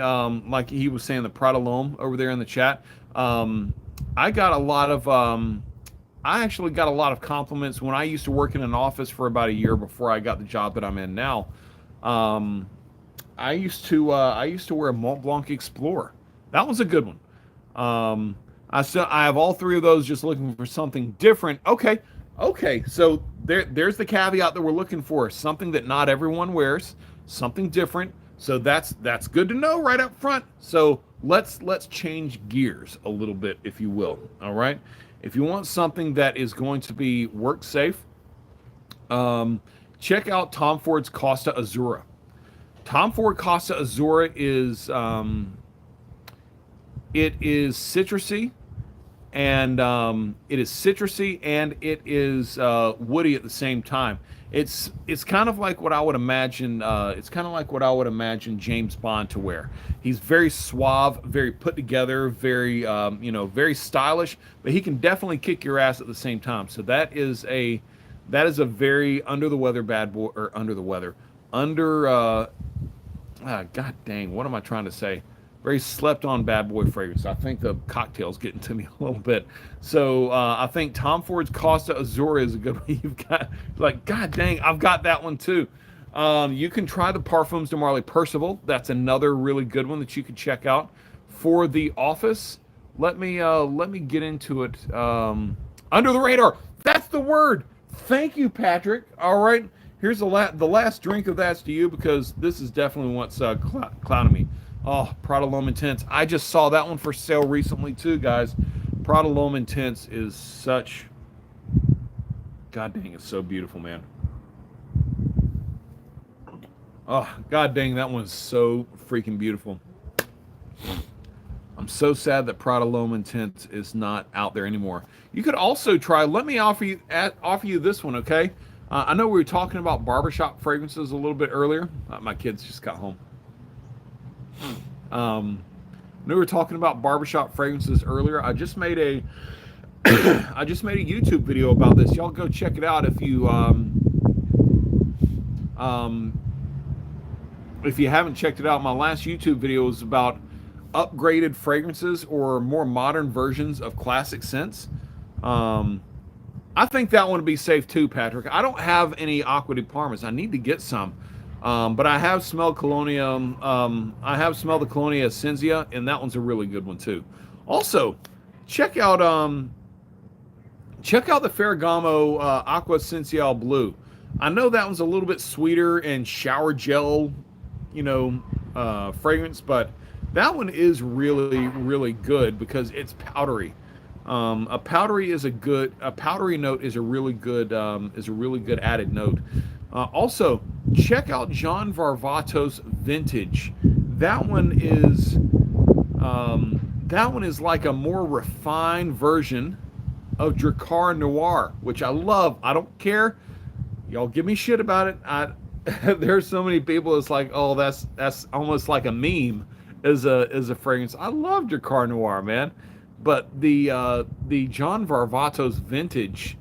like he was saying, the Prada L'Homme over there in the chat. I got a lot of I actually got a lot of compliments when I used to work in an office for about a year before I got the job that I'm in now. I used to wear a Mont Blanc Explorer. That was a good one. I have all three of those, just looking for something different. Okay. So there's the caveat that we're looking for: something that not everyone wears, something different. So that's good to know right up front. So let's change gears a little bit, if you will. All right. If you want something that is going to be work safe, check out Tom Ford's Costa Azura. Tom Ford Costa Azura is it is citrusy, and it is woody at the same time. It's kind of like what I would imagine. It's kind of like what I would imagine James Bond to wear. He's very suave, very put together, very very stylish, but he can definitely kick your ass at the same time. So that is a very under the weather bad boy, or under the weather god dang, what am I trying to say? Very slept on bad boy fragrance. I think the cocktail's getting to me a little bit. So I think Tom Ford's Costa Azura is a good one. You've got, like, god dang, I've got that one too. You can try the Parfums de Marly Percival. That's another really good one that you could check out. For the office, let me get into it. Under the radar. That's the word. Thank you, Patrick. All right. Here's the last drink of that's to you, because this is definitely what's clouding me. Oh, Prada L'Homme Intense. I just saw that one for sale recently too, guys. Prada L'Homme Intense is such... God dang, it's so beautiful, man. Oh, god dang, that one's so freaking beautiful. I'm so sad that Prada L'Homme Intense is not out there anymore. You could also try... Let me offer you this one, okay? I know we were talking about barbershop fragrances a little bit earlier. My kids just got home. We were talking about barbershop fragrances earlier. I just made a YouTube video about this. Y'all go check it out if you haven't checked it out. My last YouTube video was about upgraded fragrances or more modern versions of classic scents. I think that one would be safe too, Patrick. I don't have any Acqua di Parma. I need to get some. But I have smelled Colonia. I have smelled the Colonia Essentia, and that one's a really good one too. Also, check out the Ferragamo Acqua Essenziale Blue. I know that one's a little bit sweeter and shower gel, fragrance, but that one is really, really good because it's powdery. A powdery note is a really good added note. Also, check out John Varvatos Vintage. That one is that one is like a more refined version of Drakkar Noir, which I love. I don't care. Y'all give me shit about it. There's so many people. It's like, oh, that's almost like a meme as a fragrance. I love Drakkar Noir, man. But the John Varvatos Vintage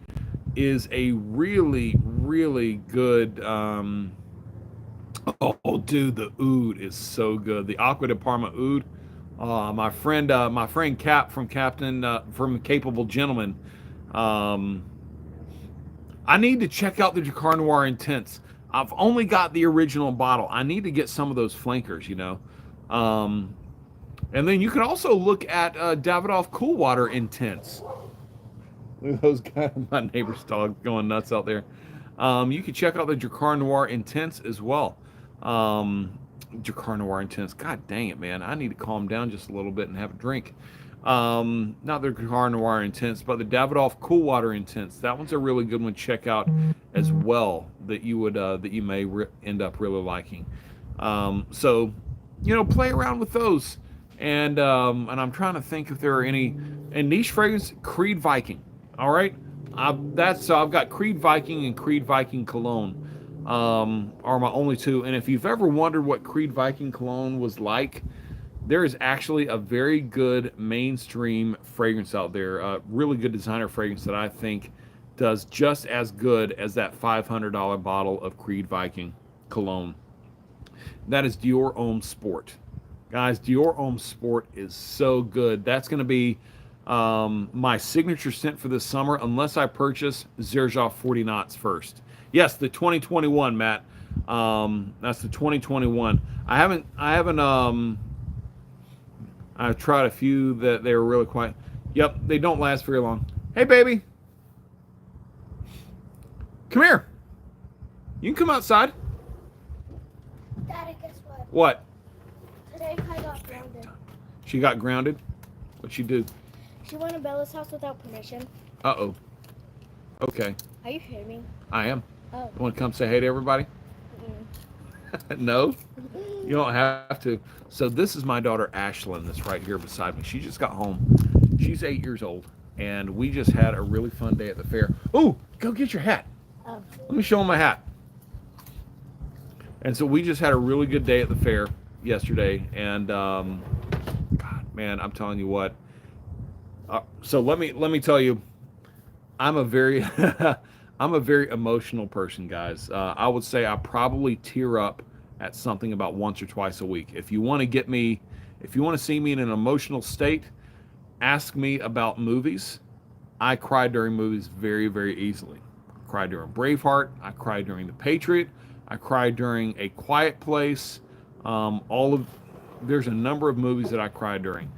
is a really, really good. Oh, dude, the oud is so good. The Acqua di Parma oud. My friend Cap from from Capable Gentleman. I need to check out the Drakkar Noir Intense. I've only got the original bottle. I need to get some of those flankers, you know. And then you can also look at Davidoff Cool Water Intense. Look at those guys, my neighbor's dog going nuts out there. You can check out the Drakkar Noir Intense as well. Drakkar Noir Intense. God dang it, man. I need to calm down just a little bit and have a drink. Not the Drakkar Noir Intense, but the Davidoff Cool Water Intense. That one's a really good one to check out as well, that you may end up really liking. So, you know, play around with those. And I'm trying to think if there are any. And niche fragrance, Creed Viking. All right, I've got Creed Viking and Creed Viking Cologne are my only two. And if you've ever wondered what Creed Viking Cologne was like, there is actually a very good mainstream fragrance out there, a really good designer fragrance that I think does just as good as that $500 bottle of Creed Viking Cologne. That is Dior Homme Sport. Guys, Dior Homme Sport is so good. That's going to be my signature scent for this summer, unless I purchase Xerjoff 40 Knots first. Yes, the 2021, Matt. That's the 2021. I've tried a few that they were really quiet. Yep, they don't last very long. Hey, baby. Come here. You can come outside. Daddy, guess what? What? Today I got grounded. She got grounded? What'd she do? She went to Bella's house without permission. Uh-oh. Okay. Are you hearing me? I am. Oh. You want to come say hey to everybody? No? You don't have to. So this is my daughter Ashlyn that's right here beside me. She just got home. She's 8 years old. And we just had a really fun day at the fair. Oh, go get your hat. Oh. Let me show them my hat. And so we just had a really good day at the fair yesterday. And, God, man, I'm telling you what. So let me tell you, I'm a very I'm a very emotional person, guys. I would say I probably tear up at something about once or twice a week. If you want to see me in an emotional state, ask me about movies. I cry during movies very, very easily. I cried during Braveheart. I cried during The Patriot. I cried during A Quiet Place. There's a number of movies that I cried during.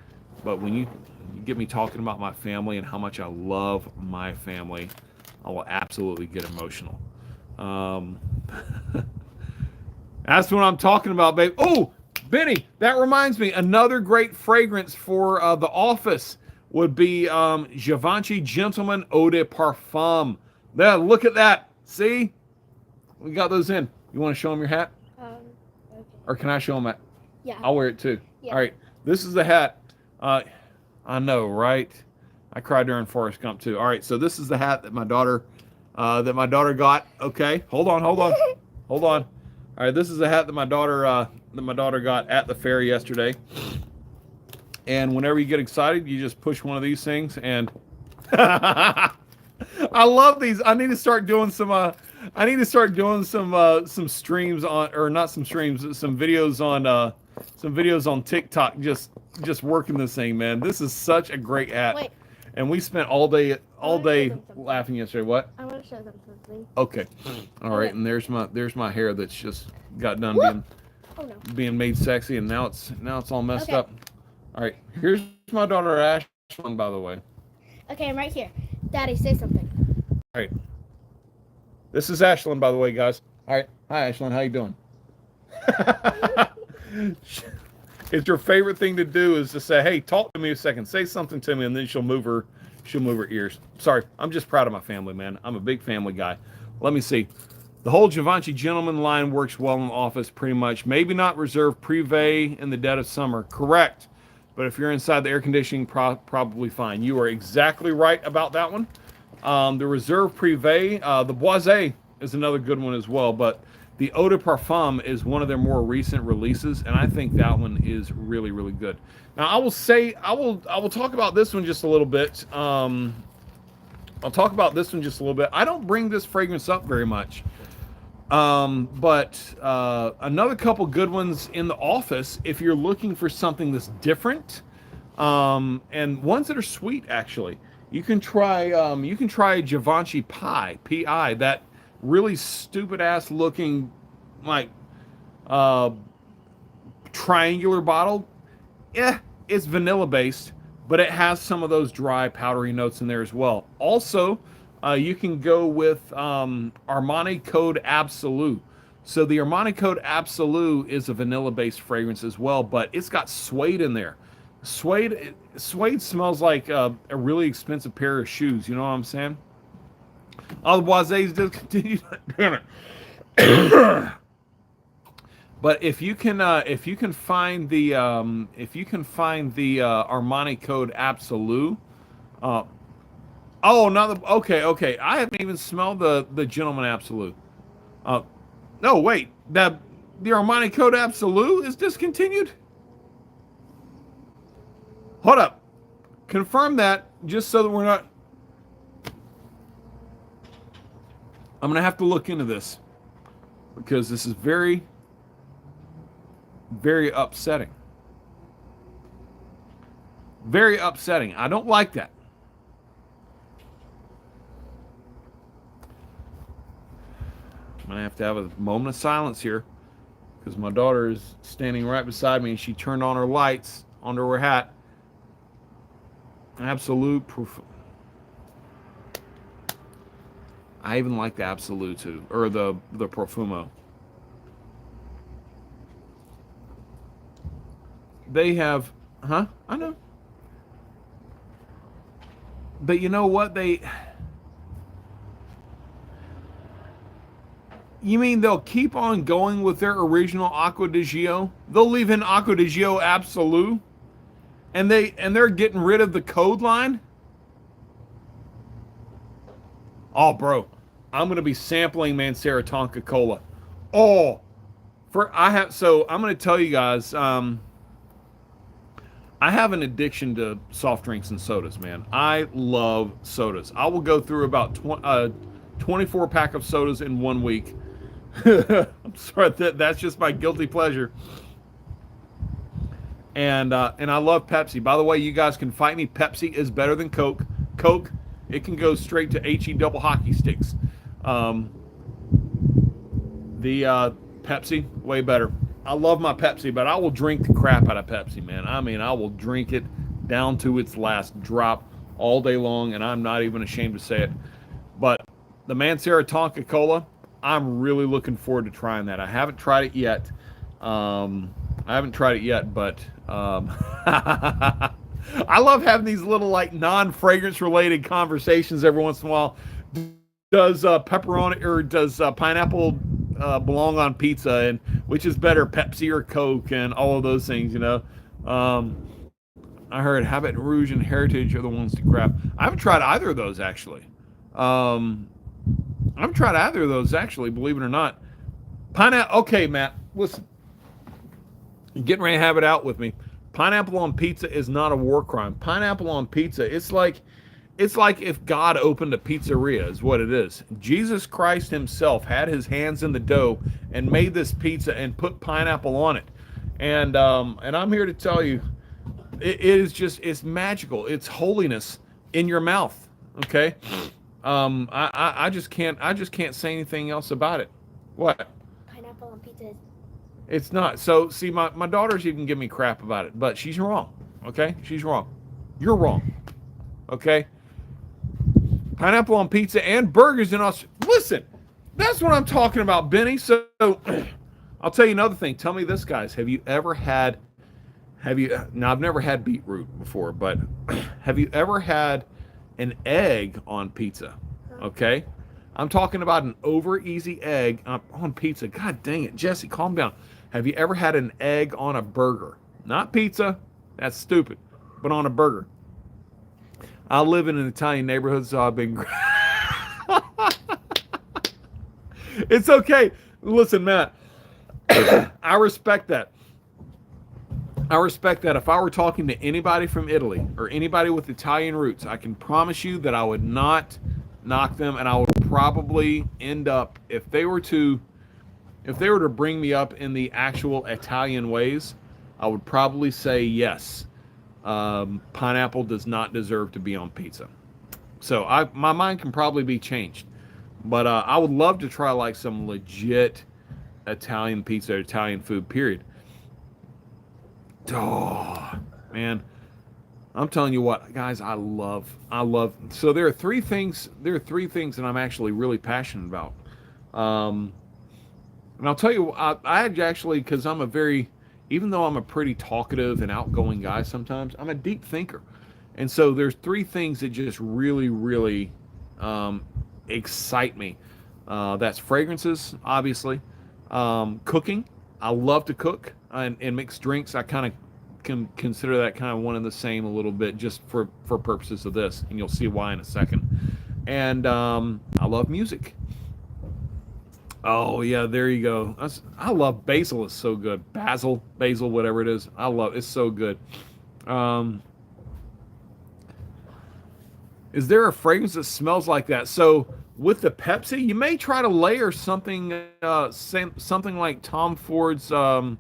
But when you get me talking about my family and how much I love my family, I will absolutely get emotional. That's what I'm talking about, babe. Oh, Benny, that reminds me. Another great fragrance for the office would be Givenchy Gentleman Eau de Parfum. There, look at that. See? We got those in. You want to show them your hat? Okay. Or can I show them that? Yeah. I'll wear it too. Yeah. All right. This is the hat. I know, right? I cried during Forrest Gump too. All right, so this is the hat that my daughter got. Okay, hold on. All right, this is the hat that my daughter got at the fair yesterday. And whenever you get excited, you just push one of these things, and I love these. I need to start doing some some streams on, or not some streams, some videos on TikTok. Just working this thing, man. This is such a great hat. Wait. And we spent all day laughing yesterday. What? I want to show them something. Okay. All right. Okay. And there's my hair that's just got done being made sexy, and now it's all messed Okay. up. All right. Here's my daughter Ashlyn, by the way. Okay, I'm right here. Daddy, say something. All right. This is Ashlyn, by the way, guys. All right. Hi, Ashlyn. How you doing? It's her favorite thing to do is to say, "Hey, talk to me a second. Say something to me," and then she'll move her ears. Sorry, I'm just proud of my family, man. I'm a big family guy. Let me see. The whole Givenchy Gentleman line works well in the office, pretty much. Maybe not Reserve Privé in the dead of summer. Correct. But if you're inside the air conditioning, probably fine. You are exactly right about that one. The Reserve Privé, the Boisé is another good one as well. But the Eau de Parfum is one of their more recent releases, and I think that one is really, really good. Now, I will talk about this one just a little bit. I don't bring this fragrance up very much. But another couple good ones in the office if you're looking for something that's different, and ones that are sweet. Actually, you can try Givenchy Pi, that really stupid ass looking like triangular bottle. Yeah, it's vanilla based, but it has some of those dry powdery notes in there as well. Also, you can go with Armani Code Absolute. So the Armani Code Absolute is a vanilla-based fragrance as well, but it's got suede in there. Suede smells like a really expensive pair of shoes. You know what I'm saying? All the Boisés discontinued. Damn it. But if you can find the Armani Code Absolute. Oh, not the okay. I haven't even smelled the Gentleman Absolute. No, wait. The Armani Code Absolute is discontinued? Hold up. Confirm that just so that we're not. I'm going to have to look into this because this is very, very upsetting. Very upsetting. I don't like that. I'm going to have a moment of silence here because my daughter is standing right beside me and she turned on her lights under her hat. Absolute proof. I even like the Absolute too, or the Profumo. They have, I know. But you know what? You mean they'll keep on going with their original Acqua di Gio? They'll leave in Acqua di Gio Absolute, and they're getting rid of the code line? Oh, bro, I'm gonna be sampling Mancera Tonka Cola. Oh, so I'm gonna tell you guys. I have an addiction to soft drinks and sodas, man. I love sodas. I will go through about 24 pack of sodas in 1 week. I'm sorry, that's just my guilty pleasure. And I love Pepsi. By the way, you guys can fight me. Pepsi is better than Coke. Coke, it can go straight to HE double hockey sticks. The Pepsi, way better. I love my Pepsi, but I will drink the crap out of Pepsi, man. I mean, I will drink it down to its last drop all day long, and I'm not even ashamed to say it. But the Mancera Tonka Cola, I'm really looking forward to trying that. I haven't tried it yet. But I love having these little like non-fragrance related conversations every once in a while. Does pepperoni or does pineapple belong on pizza, and which is better, Pepsi or Coke, and all of those things, you know? I heard Habit Rouge and Heritage are the ones to grab. I haven't tried either of those actually. Believe it or not. Pineapple. Okay, Matt, listen. You're getting ready to have it out with me. Pineapple on pizza is not a war crime. Pineapple on pizza, it's like if God opened a pizzeria, is what it is. Jesus Christ himself had his hands in the dough and made this pizza and put pineapple on it. And I'm here to tell you, it's magical. It's holiness in your mouth. Okay. I just can't say anything else about it. What? Pineapple on pizza. It's not. So, see, my daughter's even give me crap about it, but she's wrong. Okay? She's wrong. You're wrong. Okay? Pineapple on pizza and burgers in Australia. Listen, that's what I'm talking about, Benny. So, I'll tell you another thing. Tell me this, guys. Now, I've never had beetroot before, but have you ever had an egg on pizza? Okay? I'm talking about an over easy egg on pizza. God dang it. Jesse, calm down. Have you ever had an egg on a burger? Not pizza, That's stupid. But on a burger. I live in an Italian neighborhood, so I've been. It's okay. Listen, Matt, I respect that. I respect that. If I were talking to anybody from Italy or anybody with Italian roots, I can promise you that I would not knock them, and I would probably end up, if they were to bring me up in the actual Italian ways, I would probably say yes. Pineapple does not deserve to be on pizza. So my mind can probably be changed, but I would love to try like some legit Italian pizza, Italian food. Period. Oh man, I'm telling you what, guys, I love. So there are three things that I'm actually really passionate about. And I'll tell you, I actually, because even though I'm a pretty talkative and outgoing guy sometimes, I'm a deep thinker. And so there's three things that just really, really excite me. That's fragrances, obviously. Cooking. I love to cook and mix drinks. I kind of can consider that kind of one and the same a little bit just for purposes of this. And you'll see why in a second. And I love music. Oh yeah, there you go. I love basil. It's so good. Basil, whatever it is. I love it's so good. Is there a fragrance that smells like that? So with the Pepsi, you may try to layer something like Tom Ford's what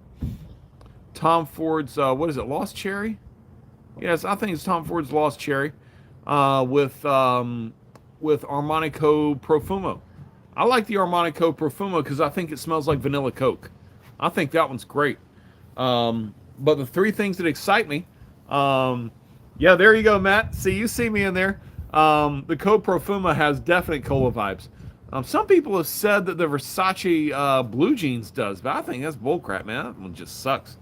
is it? Lost Cherry? Yes, I think it's Tom Ford's Lost Cherry with Armanico Profumo. I like the Armanico Profumo because I think it smells like vanilla Coke. I think that one's great. But the three things that excite me, yeah, there you go, Matt. You see me in there. The Coke Profumo has definite cola vibes. Some people have said that the Versace Blue Jeans does, but I think that's bullcrap, man. That one just sucks.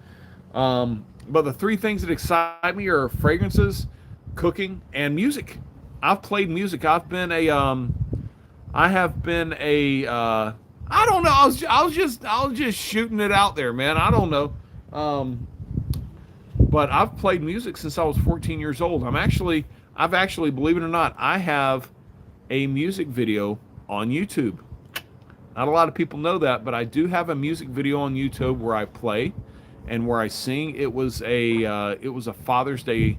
But the three things that excite me are fragrances, cooking, and music. I've played music. I have been a I don't know. I was just shooting it out there, man. I don't know. But I've played music since I was 14 years old. I've actually, believe it or not, I have a music video on YouTube. Not a lot of people know that, but I do have a music video on YouTube where I play and where I sing. It was a Father's Day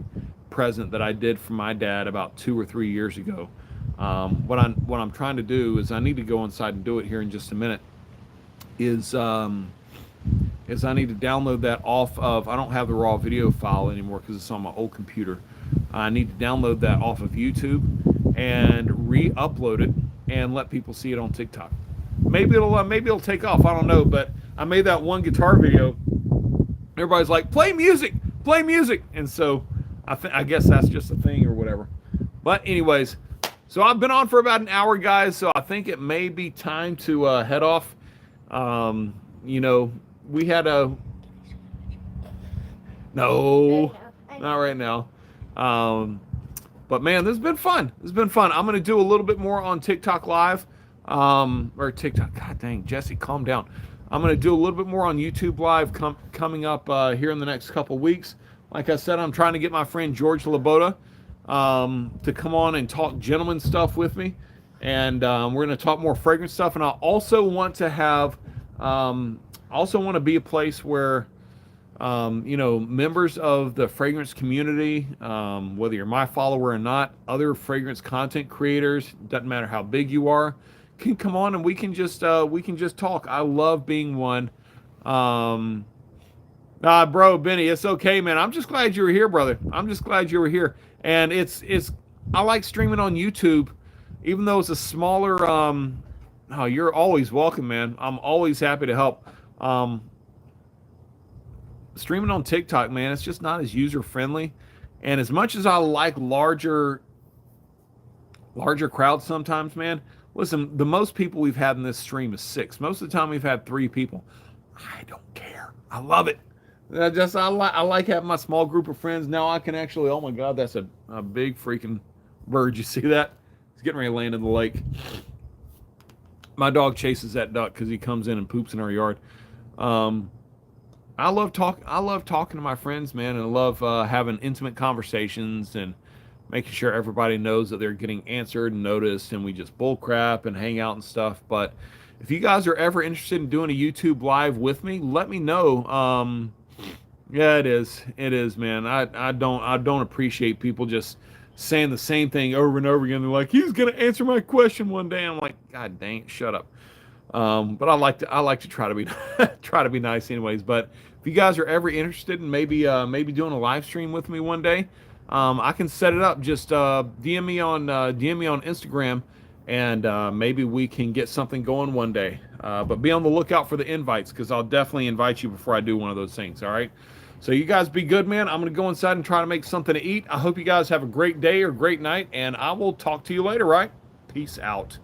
present that I did for my dad about 2 or 3 years ago. What I'm trying to do is I need to go inside and do it here in just a minute. Is I need to download that off of. I don't have the raw video file anymore because it's on my old computer. I need to download that off of YouTube and re-upload it and let people see it on TikTok. Maybe it'll take off. I don't know, but I made that one guitar video. Everybody's like, play music, and so I guess that's just a thing or whatever. But anyways. So I've been on for about an hour, guys, so I think it may be time to head off. We had a... No, not right now. But, man, this has been fun. I'm going to do a little bit more on TikTok Live. Or TikTok. God dang, Jesse, calm down. I'm going to do a little bit more on YouTube Live coming up here in the next couple weeks. Like I said, I'm trying to get my friend George Laboda to come on and talk gentleman stuff with me, and we're going to talk more fragrance stuff. And I also want to have, be a place where, members of the fragrance community, whether you're my follower or not, other fragrance content creators, doesn't matter how big you are, can come on and we can just talk. I love being one. Bro, Benny, it's okay, man. I'm just glad you were here, brother. And I like streaming on YouTube, even though it's a smaller, you're always welcome, man. I'm always happy to help. Streaming on TikTok, man, it's just not as user friendly. And as much as I like larger crowds sometimes, man, listen, the most people we've had in this stream is 6. Most of the time we've had 3 people. I don't care. I love it. I like having my small group of friends. Now I can actually, oh my God, that's a big freaking bird. You see that? He's getting ready to land in the lake. My dog chases that duck because he comes in and poops in our yard. I I love talking to my friends, man, and I love having intimate conversations and making sure everybody knows that they're getting answered and noticed, and we just bull crap and hang out and stuff. But if you guys are ever interested in doing a YouTube live with me, let me know. Yeah, it is, man. I don't appreciate people just saying the same thing over and over again. They're like, he's gonna answer my question one day. I'm like, God dang, shut up. But I like to try to be try to be nice anyways. But if you guys are ever interested in maybe doing a live stream with me one day, I can set it up. Just DM me on Instagram, and maybe we can get something going one day. But be on the lookout for the invites, because I'll definitely invite you before I do one of those things. All right. So you guys be good, man. I'm gonna go inside and try to make something to eat. I hope you guys have a great day or great night, and I will talk to you later. Right? Peace out.